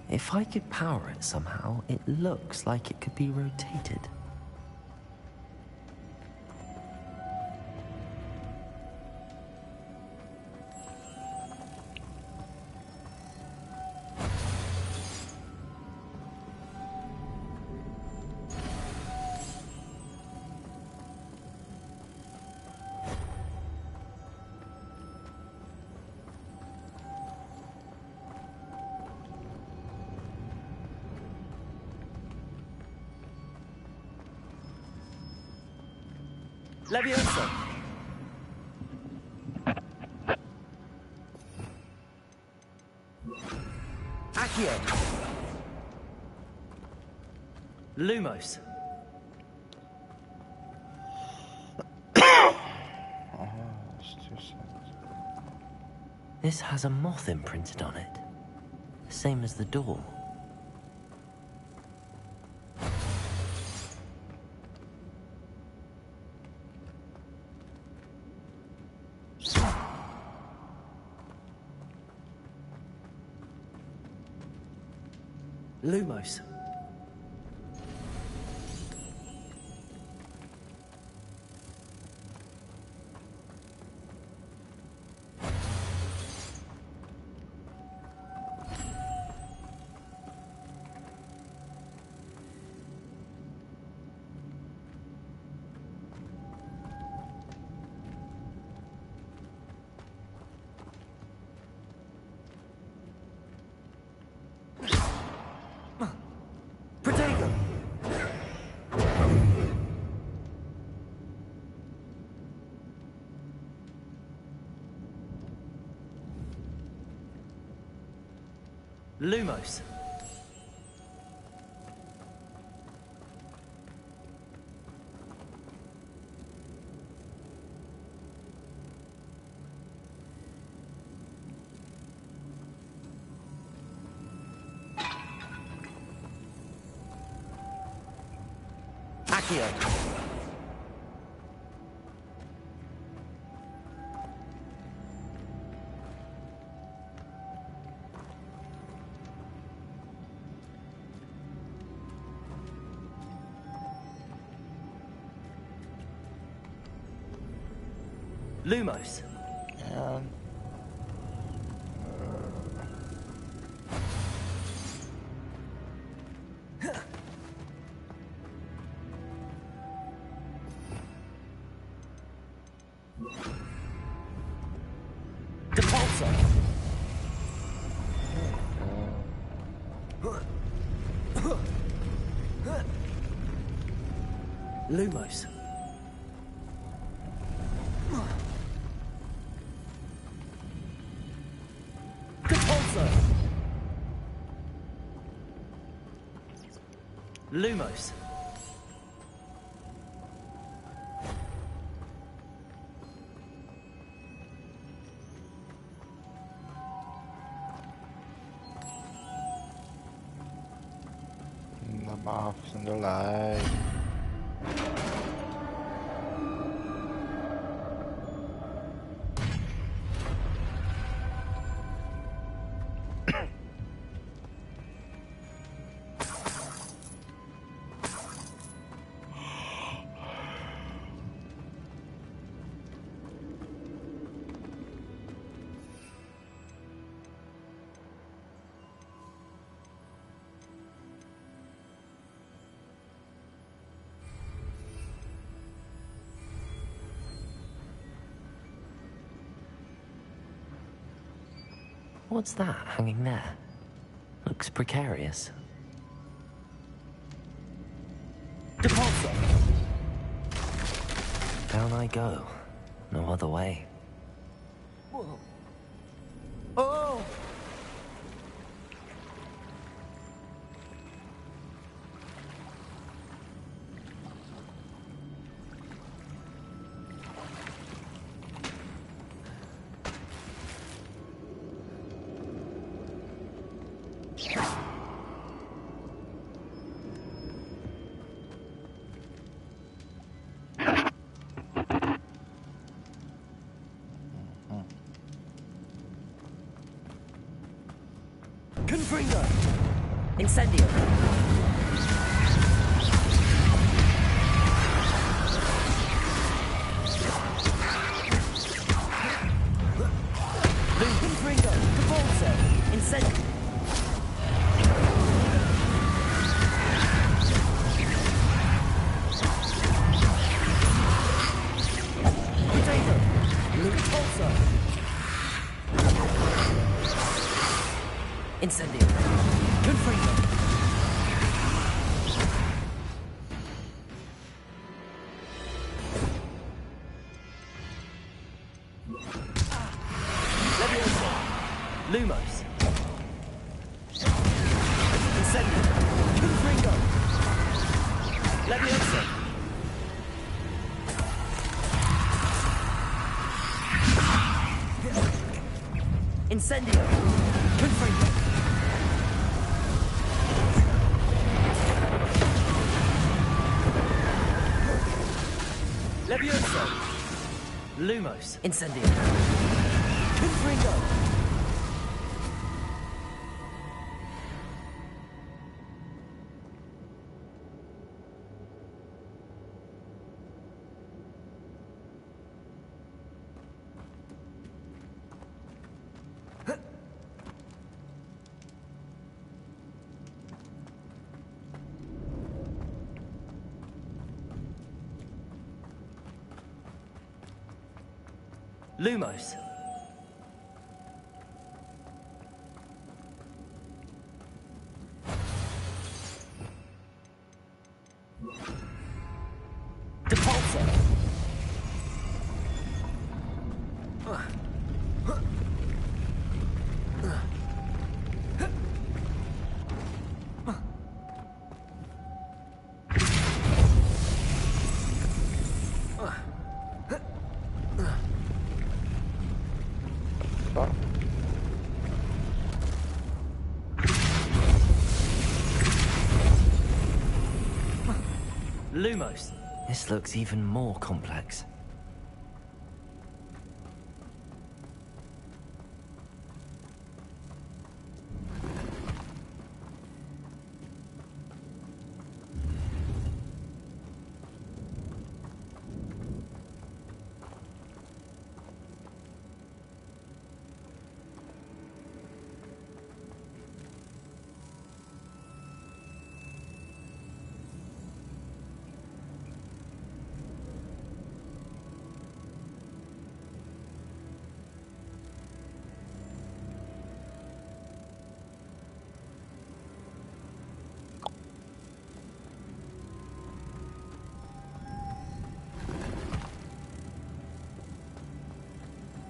If I could power it somehow, it looks like it could be rotated. Leviosa! Accio! Lumos! This has a moth imprinted on it. Same as the door. Lumos. Lumos. Accio. Lumos. Depulsor. Lumos. Lumos. The moths and the light. What's that hanging there? Looks precarious. Depulso! Down I go. No other way. Whoa. Oh! Confringo! Incendio! Confringo! Depulso! Incendio! Potato! Depulso! Incendio! Confringo! Levioso! Lumos! Incendio! Confringo! Levioso! Incendio! Confringo! Levioso! Lumos! Incendio! Confringo! Lumos! Depulso! Lumos! This looks even more complex.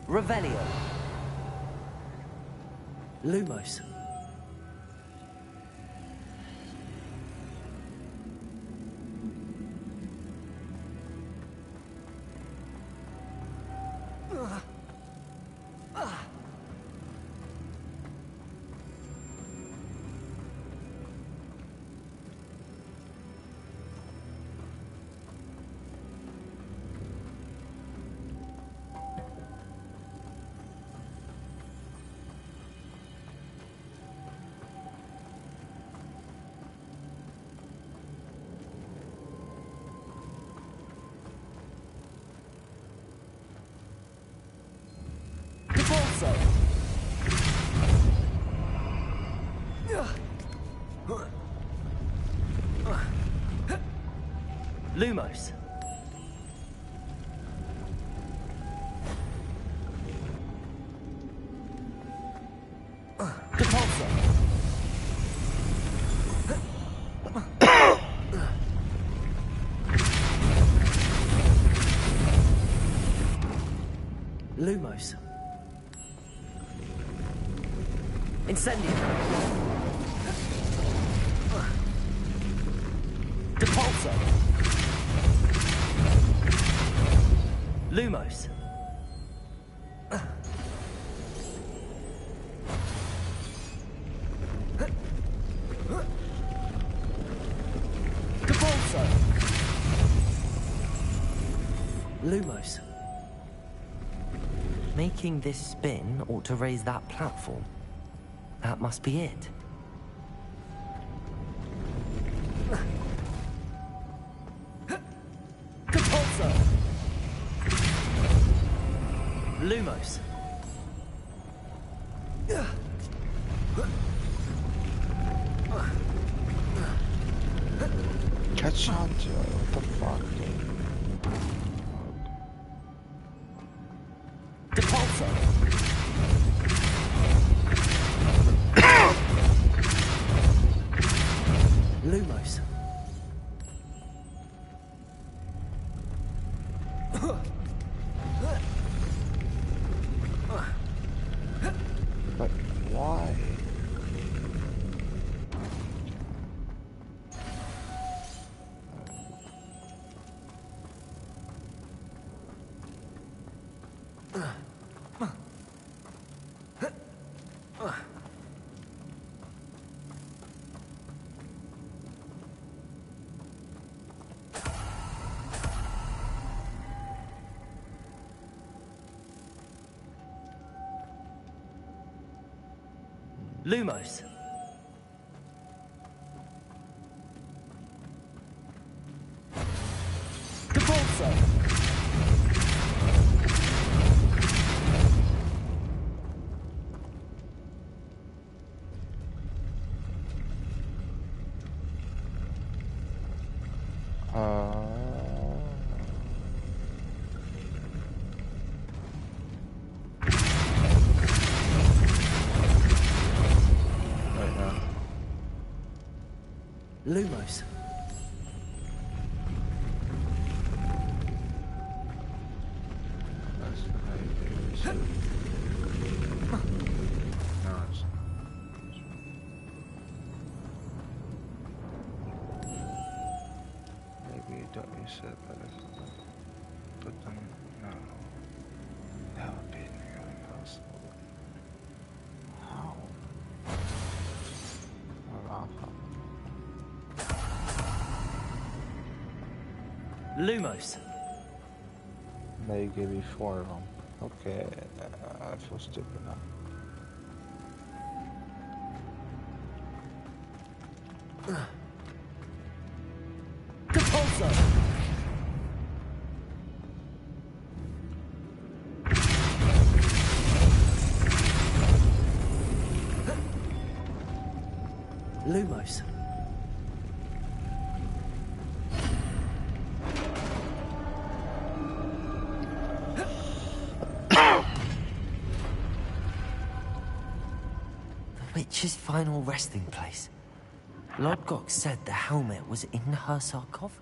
Revelio! Lumos! Depulso! Lumos! Lumos. Incendio. Depulso. Lumos. Depulso. Lumos. Making this spin ought to raise that platform. That must be it. Depulso! Lumos. Catch on to it. What the fuck, dude? Depulso! Lumos. But why? Lumos. Depulso. Lumos. That's how you do this. No, it's not. Maybe you don't use it, but if I put them, no. That would be nearly impossible. How? Lumos. They give you 4 of them. Okay, I feel stupid now. Depulso. Lumos. The witch's final resting place. Lodgok said the helmet was in her sarcophagus.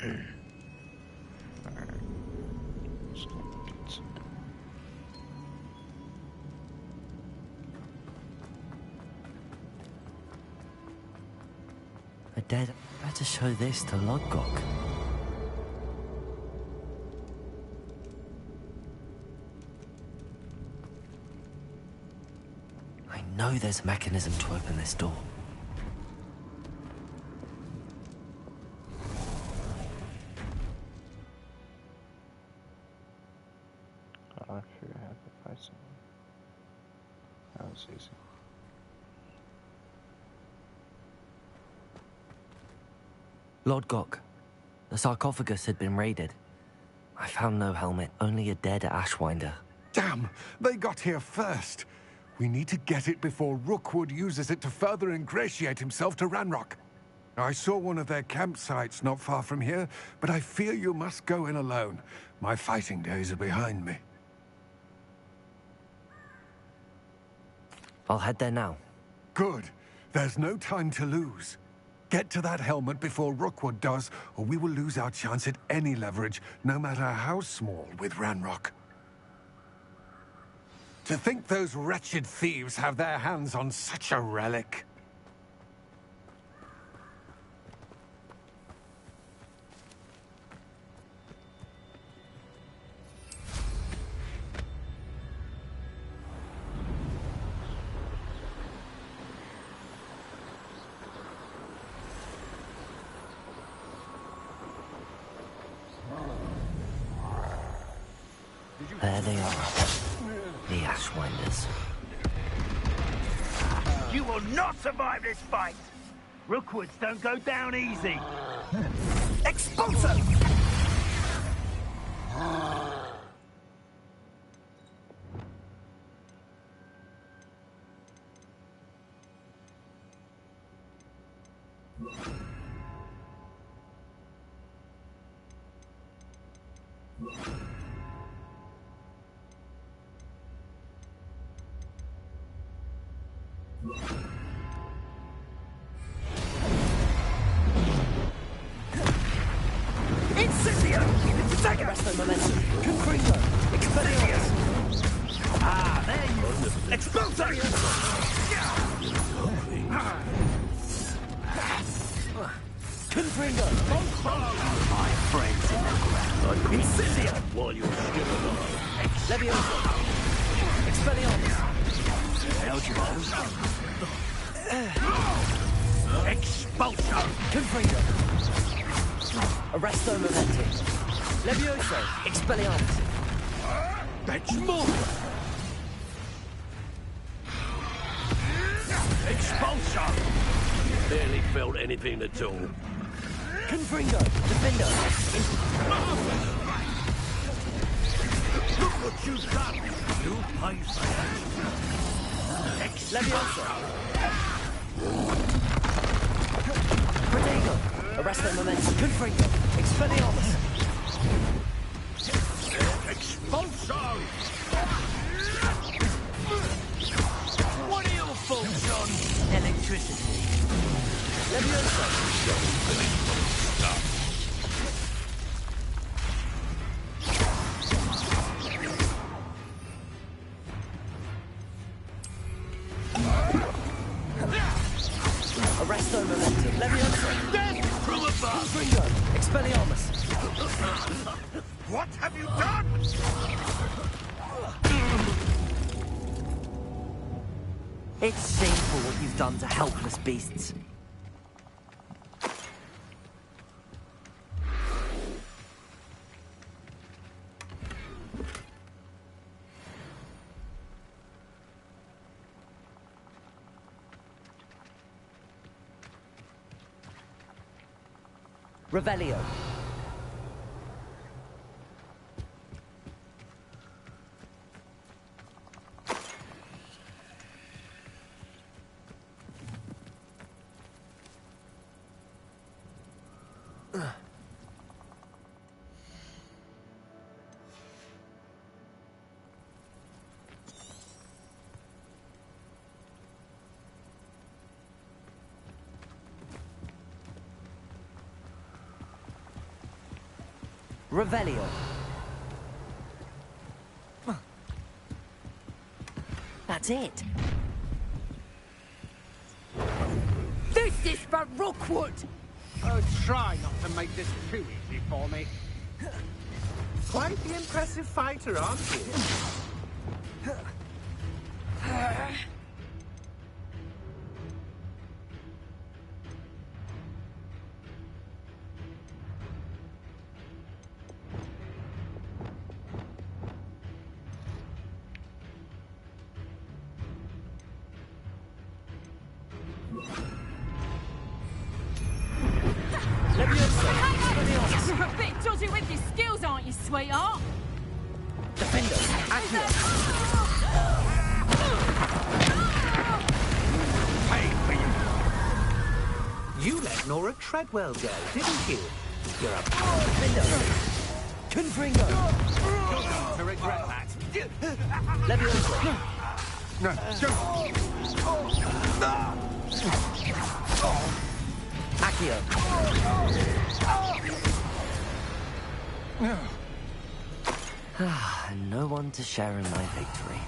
A dead. Better show this to Lodgok. I know there's a mechanism to open this door. I figure I have to fight someone. That was easy. Lodgok, the sarcophagus had been raided. I found no helmet, only a dead Ashwinder. Damn! They got here first. We need to get it before Rookwood uses it to further ingratiate himself to Ranrock. I saw one of their campsites not far from here, but I fear you must go in alone. My fighting days are behind me. I'll head there now. Good. There's no time to lose. Get to that helmet before Rookwood does, or we will lose our chance at any leverage, no matter how small, with Ranrock. To think those wretched thieves have their hands on such a relic. There they are. The Ashwinders. You will not survive this fight! Rookwoods don't go down easy! Expulso! Incendio! Take it! Resto momentum. Confringo! Expelliarmus! Ah, there you go! Expulso! Confringo! My friends in the ground. Incendio! While you're still alive. Levioso! Expelliarmus! Elgimo! Expulso! Confringo! Arresto momentum. Levioso! Expelliarmus! That's more! Expulso! Barely felt anything at all. Confringo! Defendo! Look what you've done! You pay for that! Levioso! Protego! Arresto momentum. Confringo! Expelliarmus! Expulso! What are your faults on? Electricity. Levioso! Arresto momentum. Levioso! Death from above! Confringo! Expelliarmus! What have you done? It's shameful what you've done to helpless beasts. Revelio. Revelio. That's it. This is for Rookwood! Oh, try not to make this too easy for me. Quite the impressive fighter, aren't you? You're a bit dodgy with your skills, aren't you, sweetheart? Defender, accurate. Pay for you. You let Nora Treadwell go, didn't you? You're a Defender. Confringo. You're going to regret that. Levioso. No, Accio. And no one to share in my victory.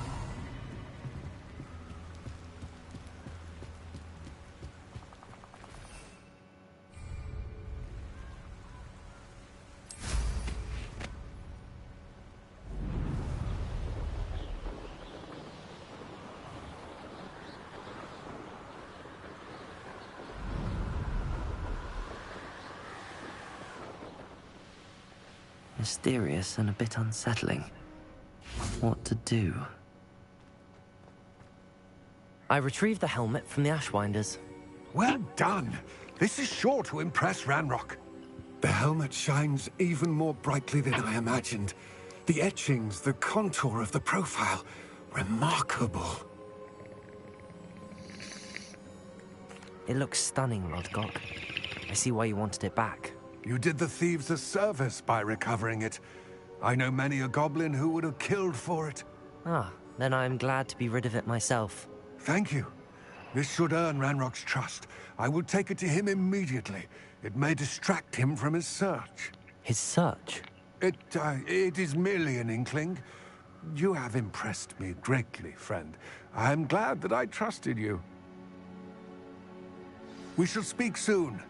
Mysterious and a bit unsettling. What to do? I retrieved the helmet from the Ashwinders. Well done. This is sure to impress Ranrock. The helmet shines even more brightly than I imagined. The etchings, the contour of the profile, remarkable. It looks stunning, Rodcock. I see why you wanted it back. You did the thieves a service by recovering it. I know many a goblin who would have killed for it. Ah, then I'm glad to be rid of it myself. Thank you. This should earn Ranrock's trust. I will take it to him immediately. It may distract him from his search. His search? It is merely an inkling. You have impressed me greatly, friend. I am glad that I trusted you. We shall speak soon.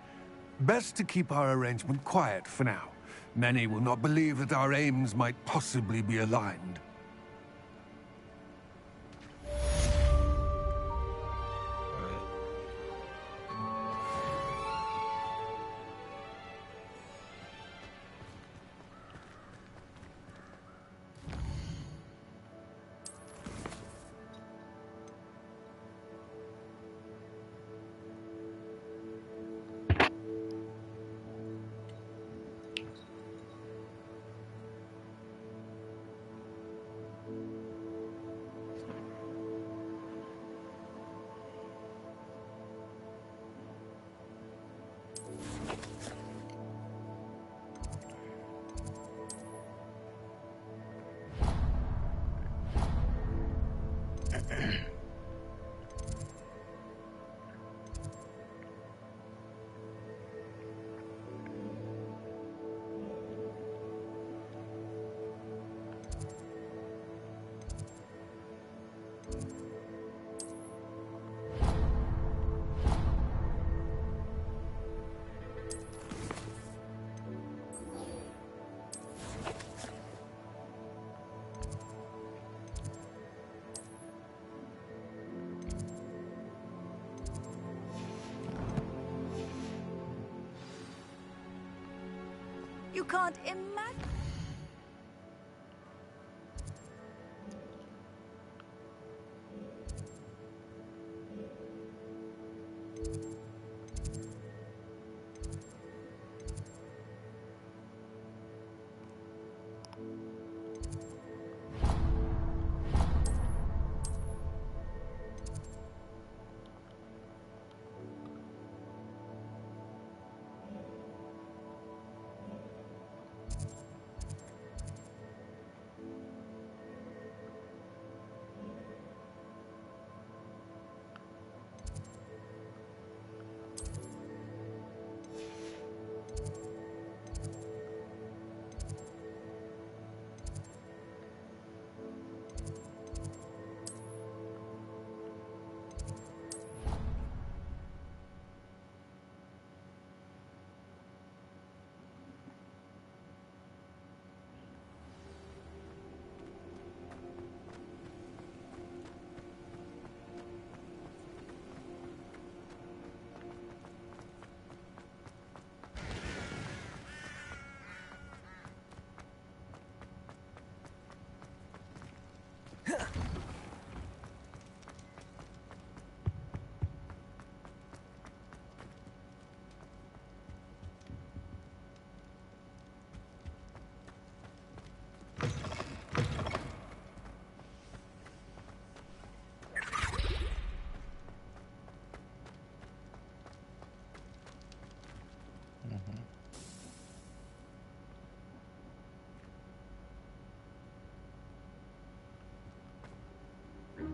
Best to keep our arrangement quiet for now. Many will not believe that our aims might possibly be aligned. You can't imagine.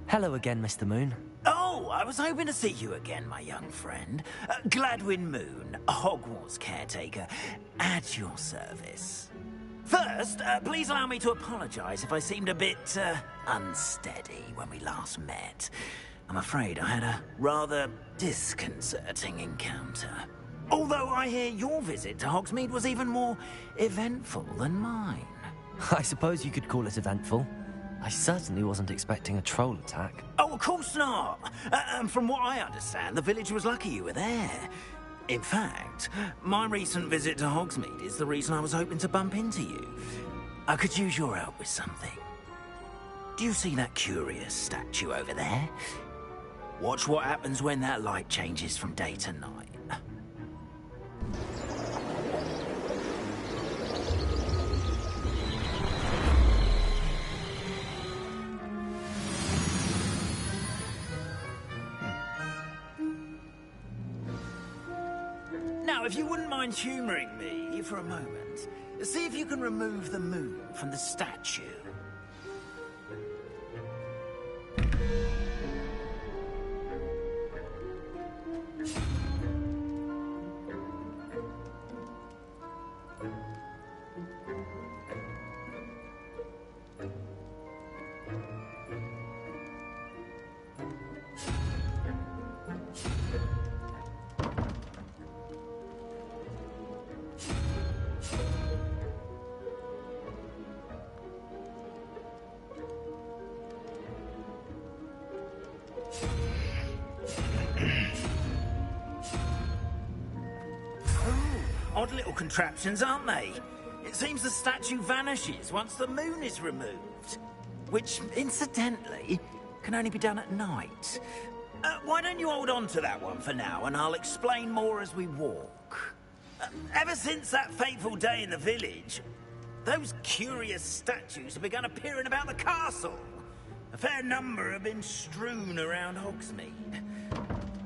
Hello again, Mr. Moon. Oh, I was hoping to see you again, my young friend. Gladwin Moon, Hogwarts caretaker, at your service. First, please allow me to apologize if I seemed a bit, unsteady when we last met. I'm afraid I had a rather disconcerting encounter. Although I hear your visit to Hogsmeade was even more eventful than mine. I suppose you could call it eventful. I certainly wasn't expecting a troll attack. Oh, of course not. And from what I understand, the village was lucky you were there. In fact, my recent visit to Hogsmeade is the reason I was hoping to bump into you. I could use your help with something. Do you see that curious statue over there? Watch what happens when that light changes from day to night. Now, if you wouldn't mind humouring me for a moment, see if you can remove the moon from the statue. Odd little contraptions, aren't they? It seems the statue vanishes once the moon is removed. Which, incidentally, can only be done at night. Why don't you hold on to that one for now, and I'll explain more as we walk. Ever since that fateful day in the village, those curious statues have begun appearing about the castle. A fair number have been strewn around Hogsmeade.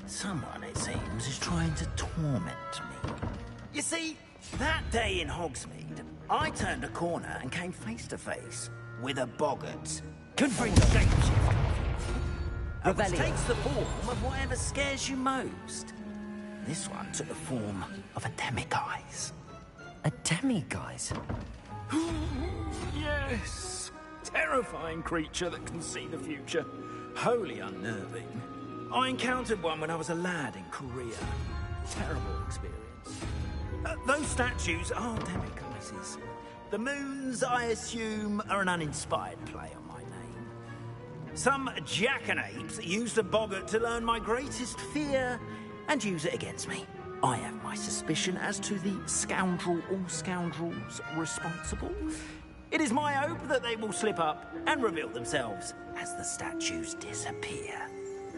Someone, it seems, is trying to torment me. You see, that day in Hogsmeade, I turned a corner and came face to face with a boggart. Could bring shapeshift. Which takes the form of whatever scares you most. This one took the form of a demiguise. A demiguise? Yes. Terrifying creature that can see the future. Wholly unnerving. I encountered one when I was a lad in Korea. Terrible experience. Those statues are demiguises. The moons, I assume, are an uninspired play on my name. Some jackanapes used a boggart to learn my greatest fear and use it against me. I have my suspicion as to the scoundrel or scoundrels responsible. It is my hope that they will slip up and reveal themselves as the statues disappear.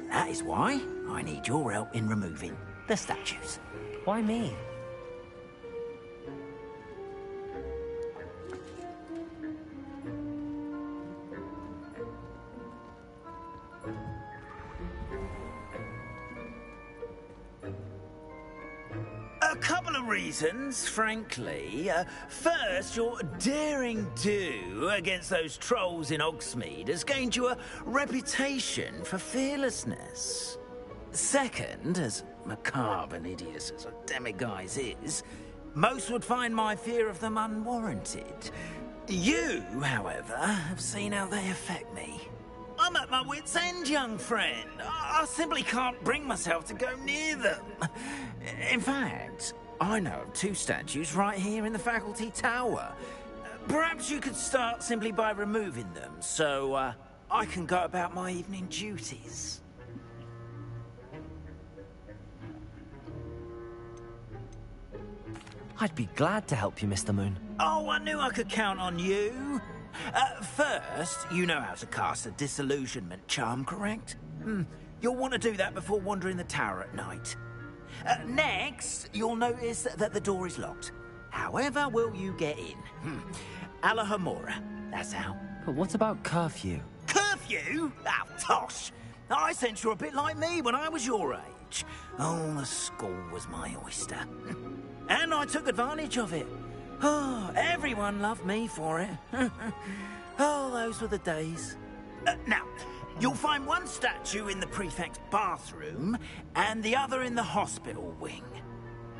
That is why I need your help in removing the statues. Why me? A couple of reasons, frankly. First, your daring do against those trolls in Hogsmeade has gained you a reputation for fearlessness. Second, as macabre and hideous as a demiguise is, most would find my fear of them unwarranted. You, however, have seen how they affect me. I'm at my wit's end, young friend. I simply can't bring myself to go near them. In fact, I know of two statues right here in the faculty tower. Perhaps you could start simply by removing them, so I can go about my evening duties. I'd be glad to help you, Mr. Moon. Oh, I knew I could count on you. First, you know how to cast a disillusionment charm, correct? You'll want to do that before wandering the tower at night. Next, you'll notice that the door is locked. However will you get in? Alahomora, that's how. But what about curfew? Curfew? Oh, tosh! I sense you're a bit like me when I was your age. Oh, the school was my oyster. And I took advantage of it. Oh, everyone loved me for it. Oh, those were the days. Now, You'll find one statue in the prefect's bathroom and the other in the hospital wing.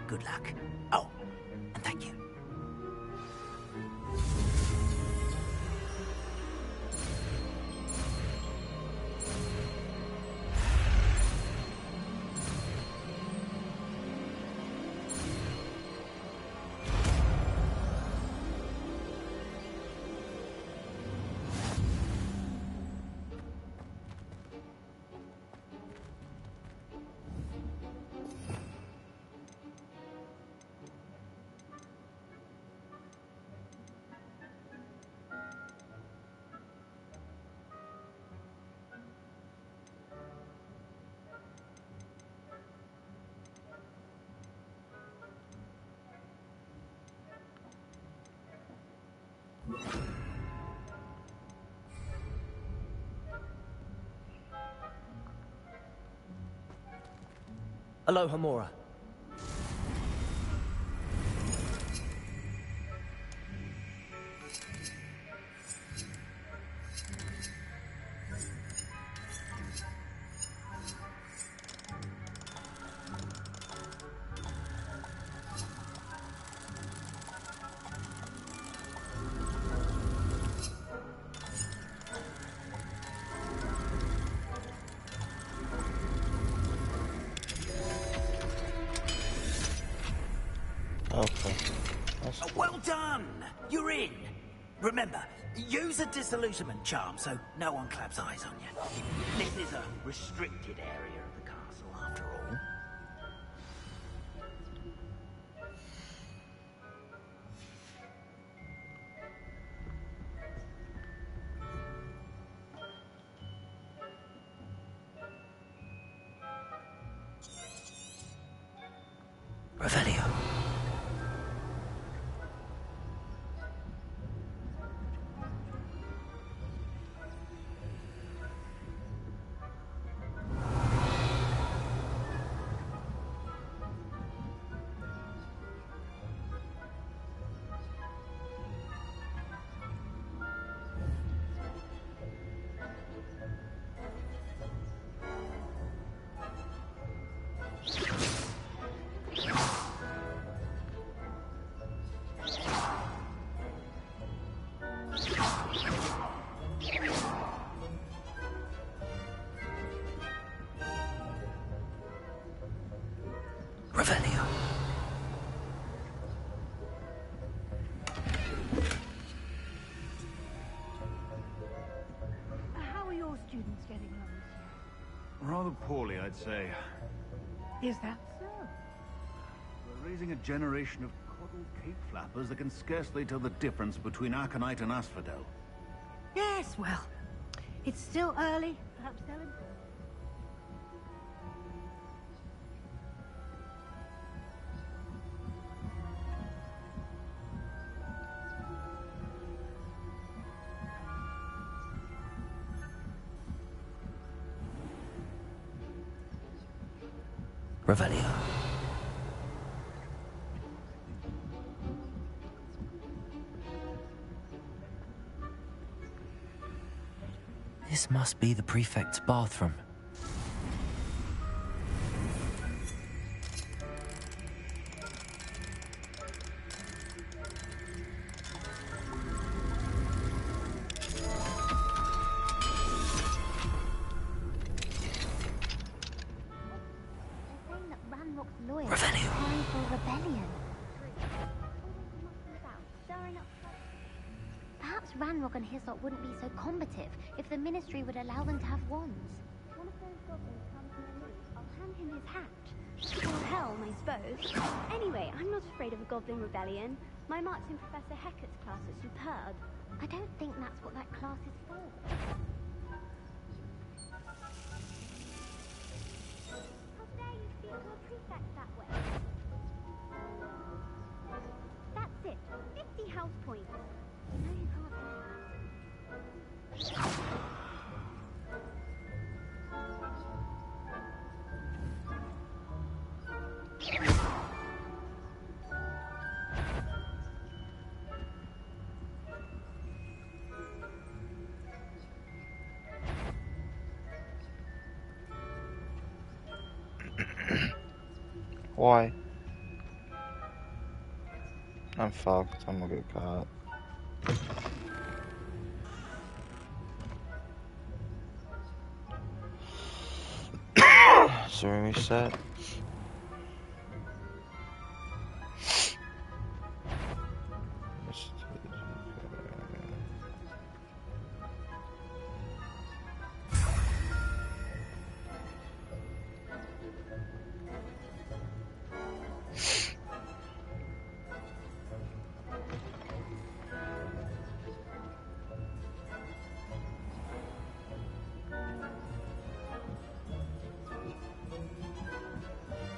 Good luck. Oh, and thank you. Aloha, Mora. Okay. Well done! You're in. Remember, use a disillusionment charm so no one claps eyes on you. This is a restricted area of the castle, after all. Revelio. Revelio. How are your students getting on this Rather poorly, I'd say. year? Is that so? We're raising a generation of coddled cape flappers that can scarcely tell the difference between aconite and asphodel. Yes, well, it's still early. Perhaps they'll improve. Revelio. This must be the prefect's bathroom. Time for rebellion. Perhaps Ranrock and his lot wouldn't be so combative if the Ministry would allow them to have wands. One of those goblins comes near me, I'll hand him his hat. Or helm, I suppose. Anyway, I'm not afraid of a goblin rebellion. My marks in Professor Hecat's class are superb. I don't think that's what that class is for. How dare you speak to a prefect that way? That's it. 50 house points. No, you can't do that. Why? I'm fucked. I'm gonna get caught. Sorry, reset.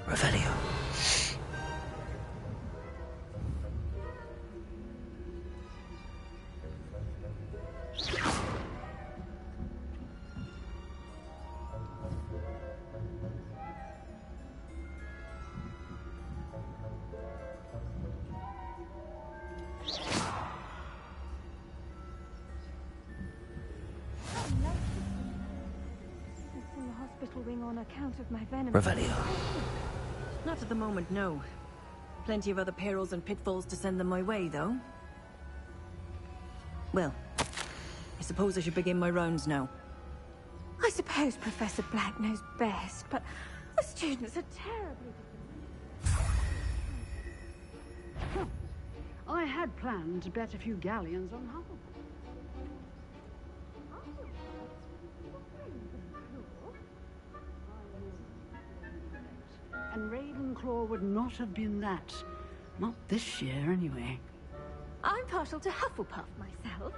Revelio. In the hospital wing on account of my venom. Revelio. Not at the moment, no. Plenty of other perils and pitfalls to send them my way, though. Well, I suppose I should begin my rounds now. I suppose Professor Black knows best, but the students are terribly... I had planned to bet a few galleons on Hufflepuff. And Ravenclaw would not have been that. Not this year, anyway. I'm partial to Hufflepuff myself.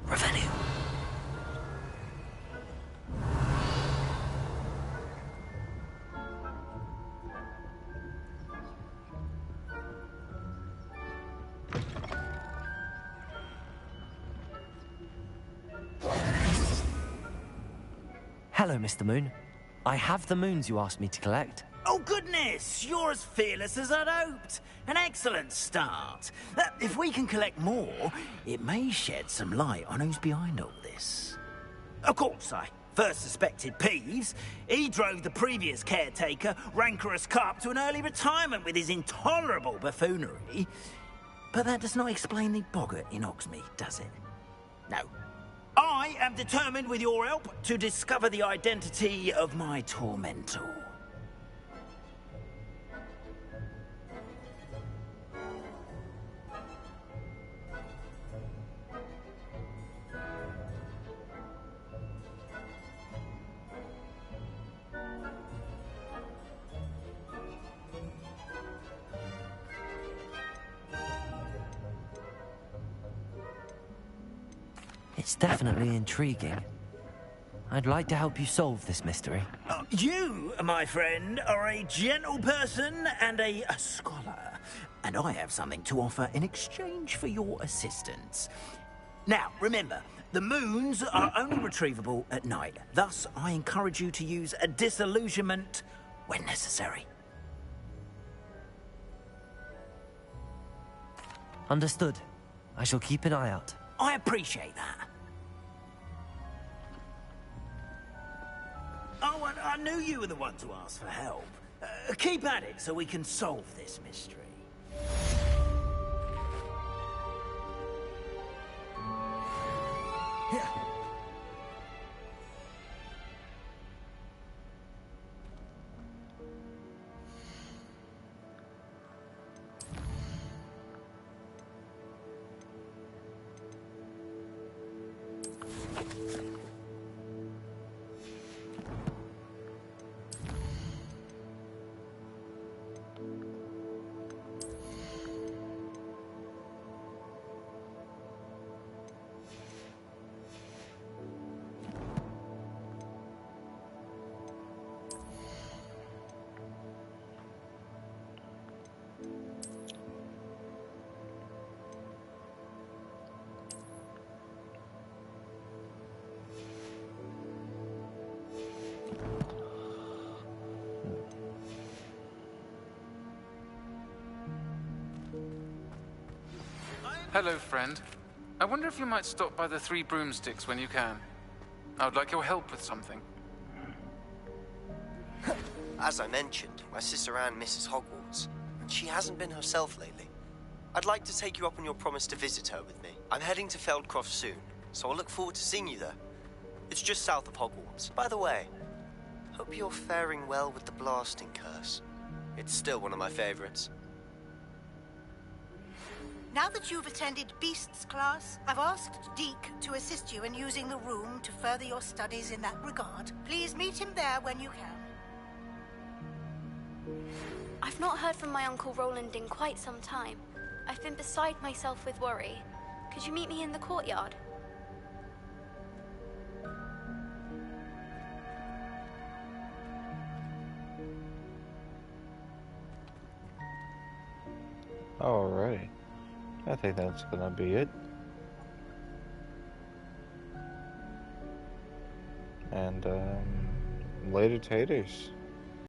Revelio. Hello, Mr. Moon. I have the moons you asked me to collect. Oh, goodness! You're as fearless as I'd hoped. An excellent start. If we can collect more, it may shed some light on who's behind all this. Of course, I first suspected Peeves. He drove the previous caretaker, Rancorous Carp, to an early retirement with his intolerable buffoonery. But that does not explain the boggart in Hogsmeade, does it? No. I am determined, with your help, to discover the identity of my tormentor. It's definitely intriguing. I'd like to help you solve this mystery. You, my friend, are a gentle person and a scholar, and I have something to offer in exchange for your assistance. Now, remember, the moons are only retrievable at night. Thus, I encourage you to use a disillusionment when necessary. Understood. I shall keep an eye out. I appreciate that. Oh, I knew you were the one to ask for help. Keep at it so we can solve this mystery. Hello, friend. I wonder if you might stop by the Three Broomsticks when you can. I would like your help with something. As I mentioned, my sister Anne misses Hogwarts, and she hasn't been herself lately. I'd like to take you up on your promise to visit her with me. I'm heading to Feldcroft soon, so I'll look forward to seeing you there. It's just south of Hogwarts. By the way, hope you're faring well with the blasting curse. It's still one of my favorites. Now that you've attended Beasts class, I've asked Deke to assist you in using the room to further your studies in that regard. Please meet him there when you can. I've not heard from my Uncle Roland in quite some time. I've been beside myself with worry. Could you meet me in the courtyard? Alrighty. I think that's gonna be it. And, later taters.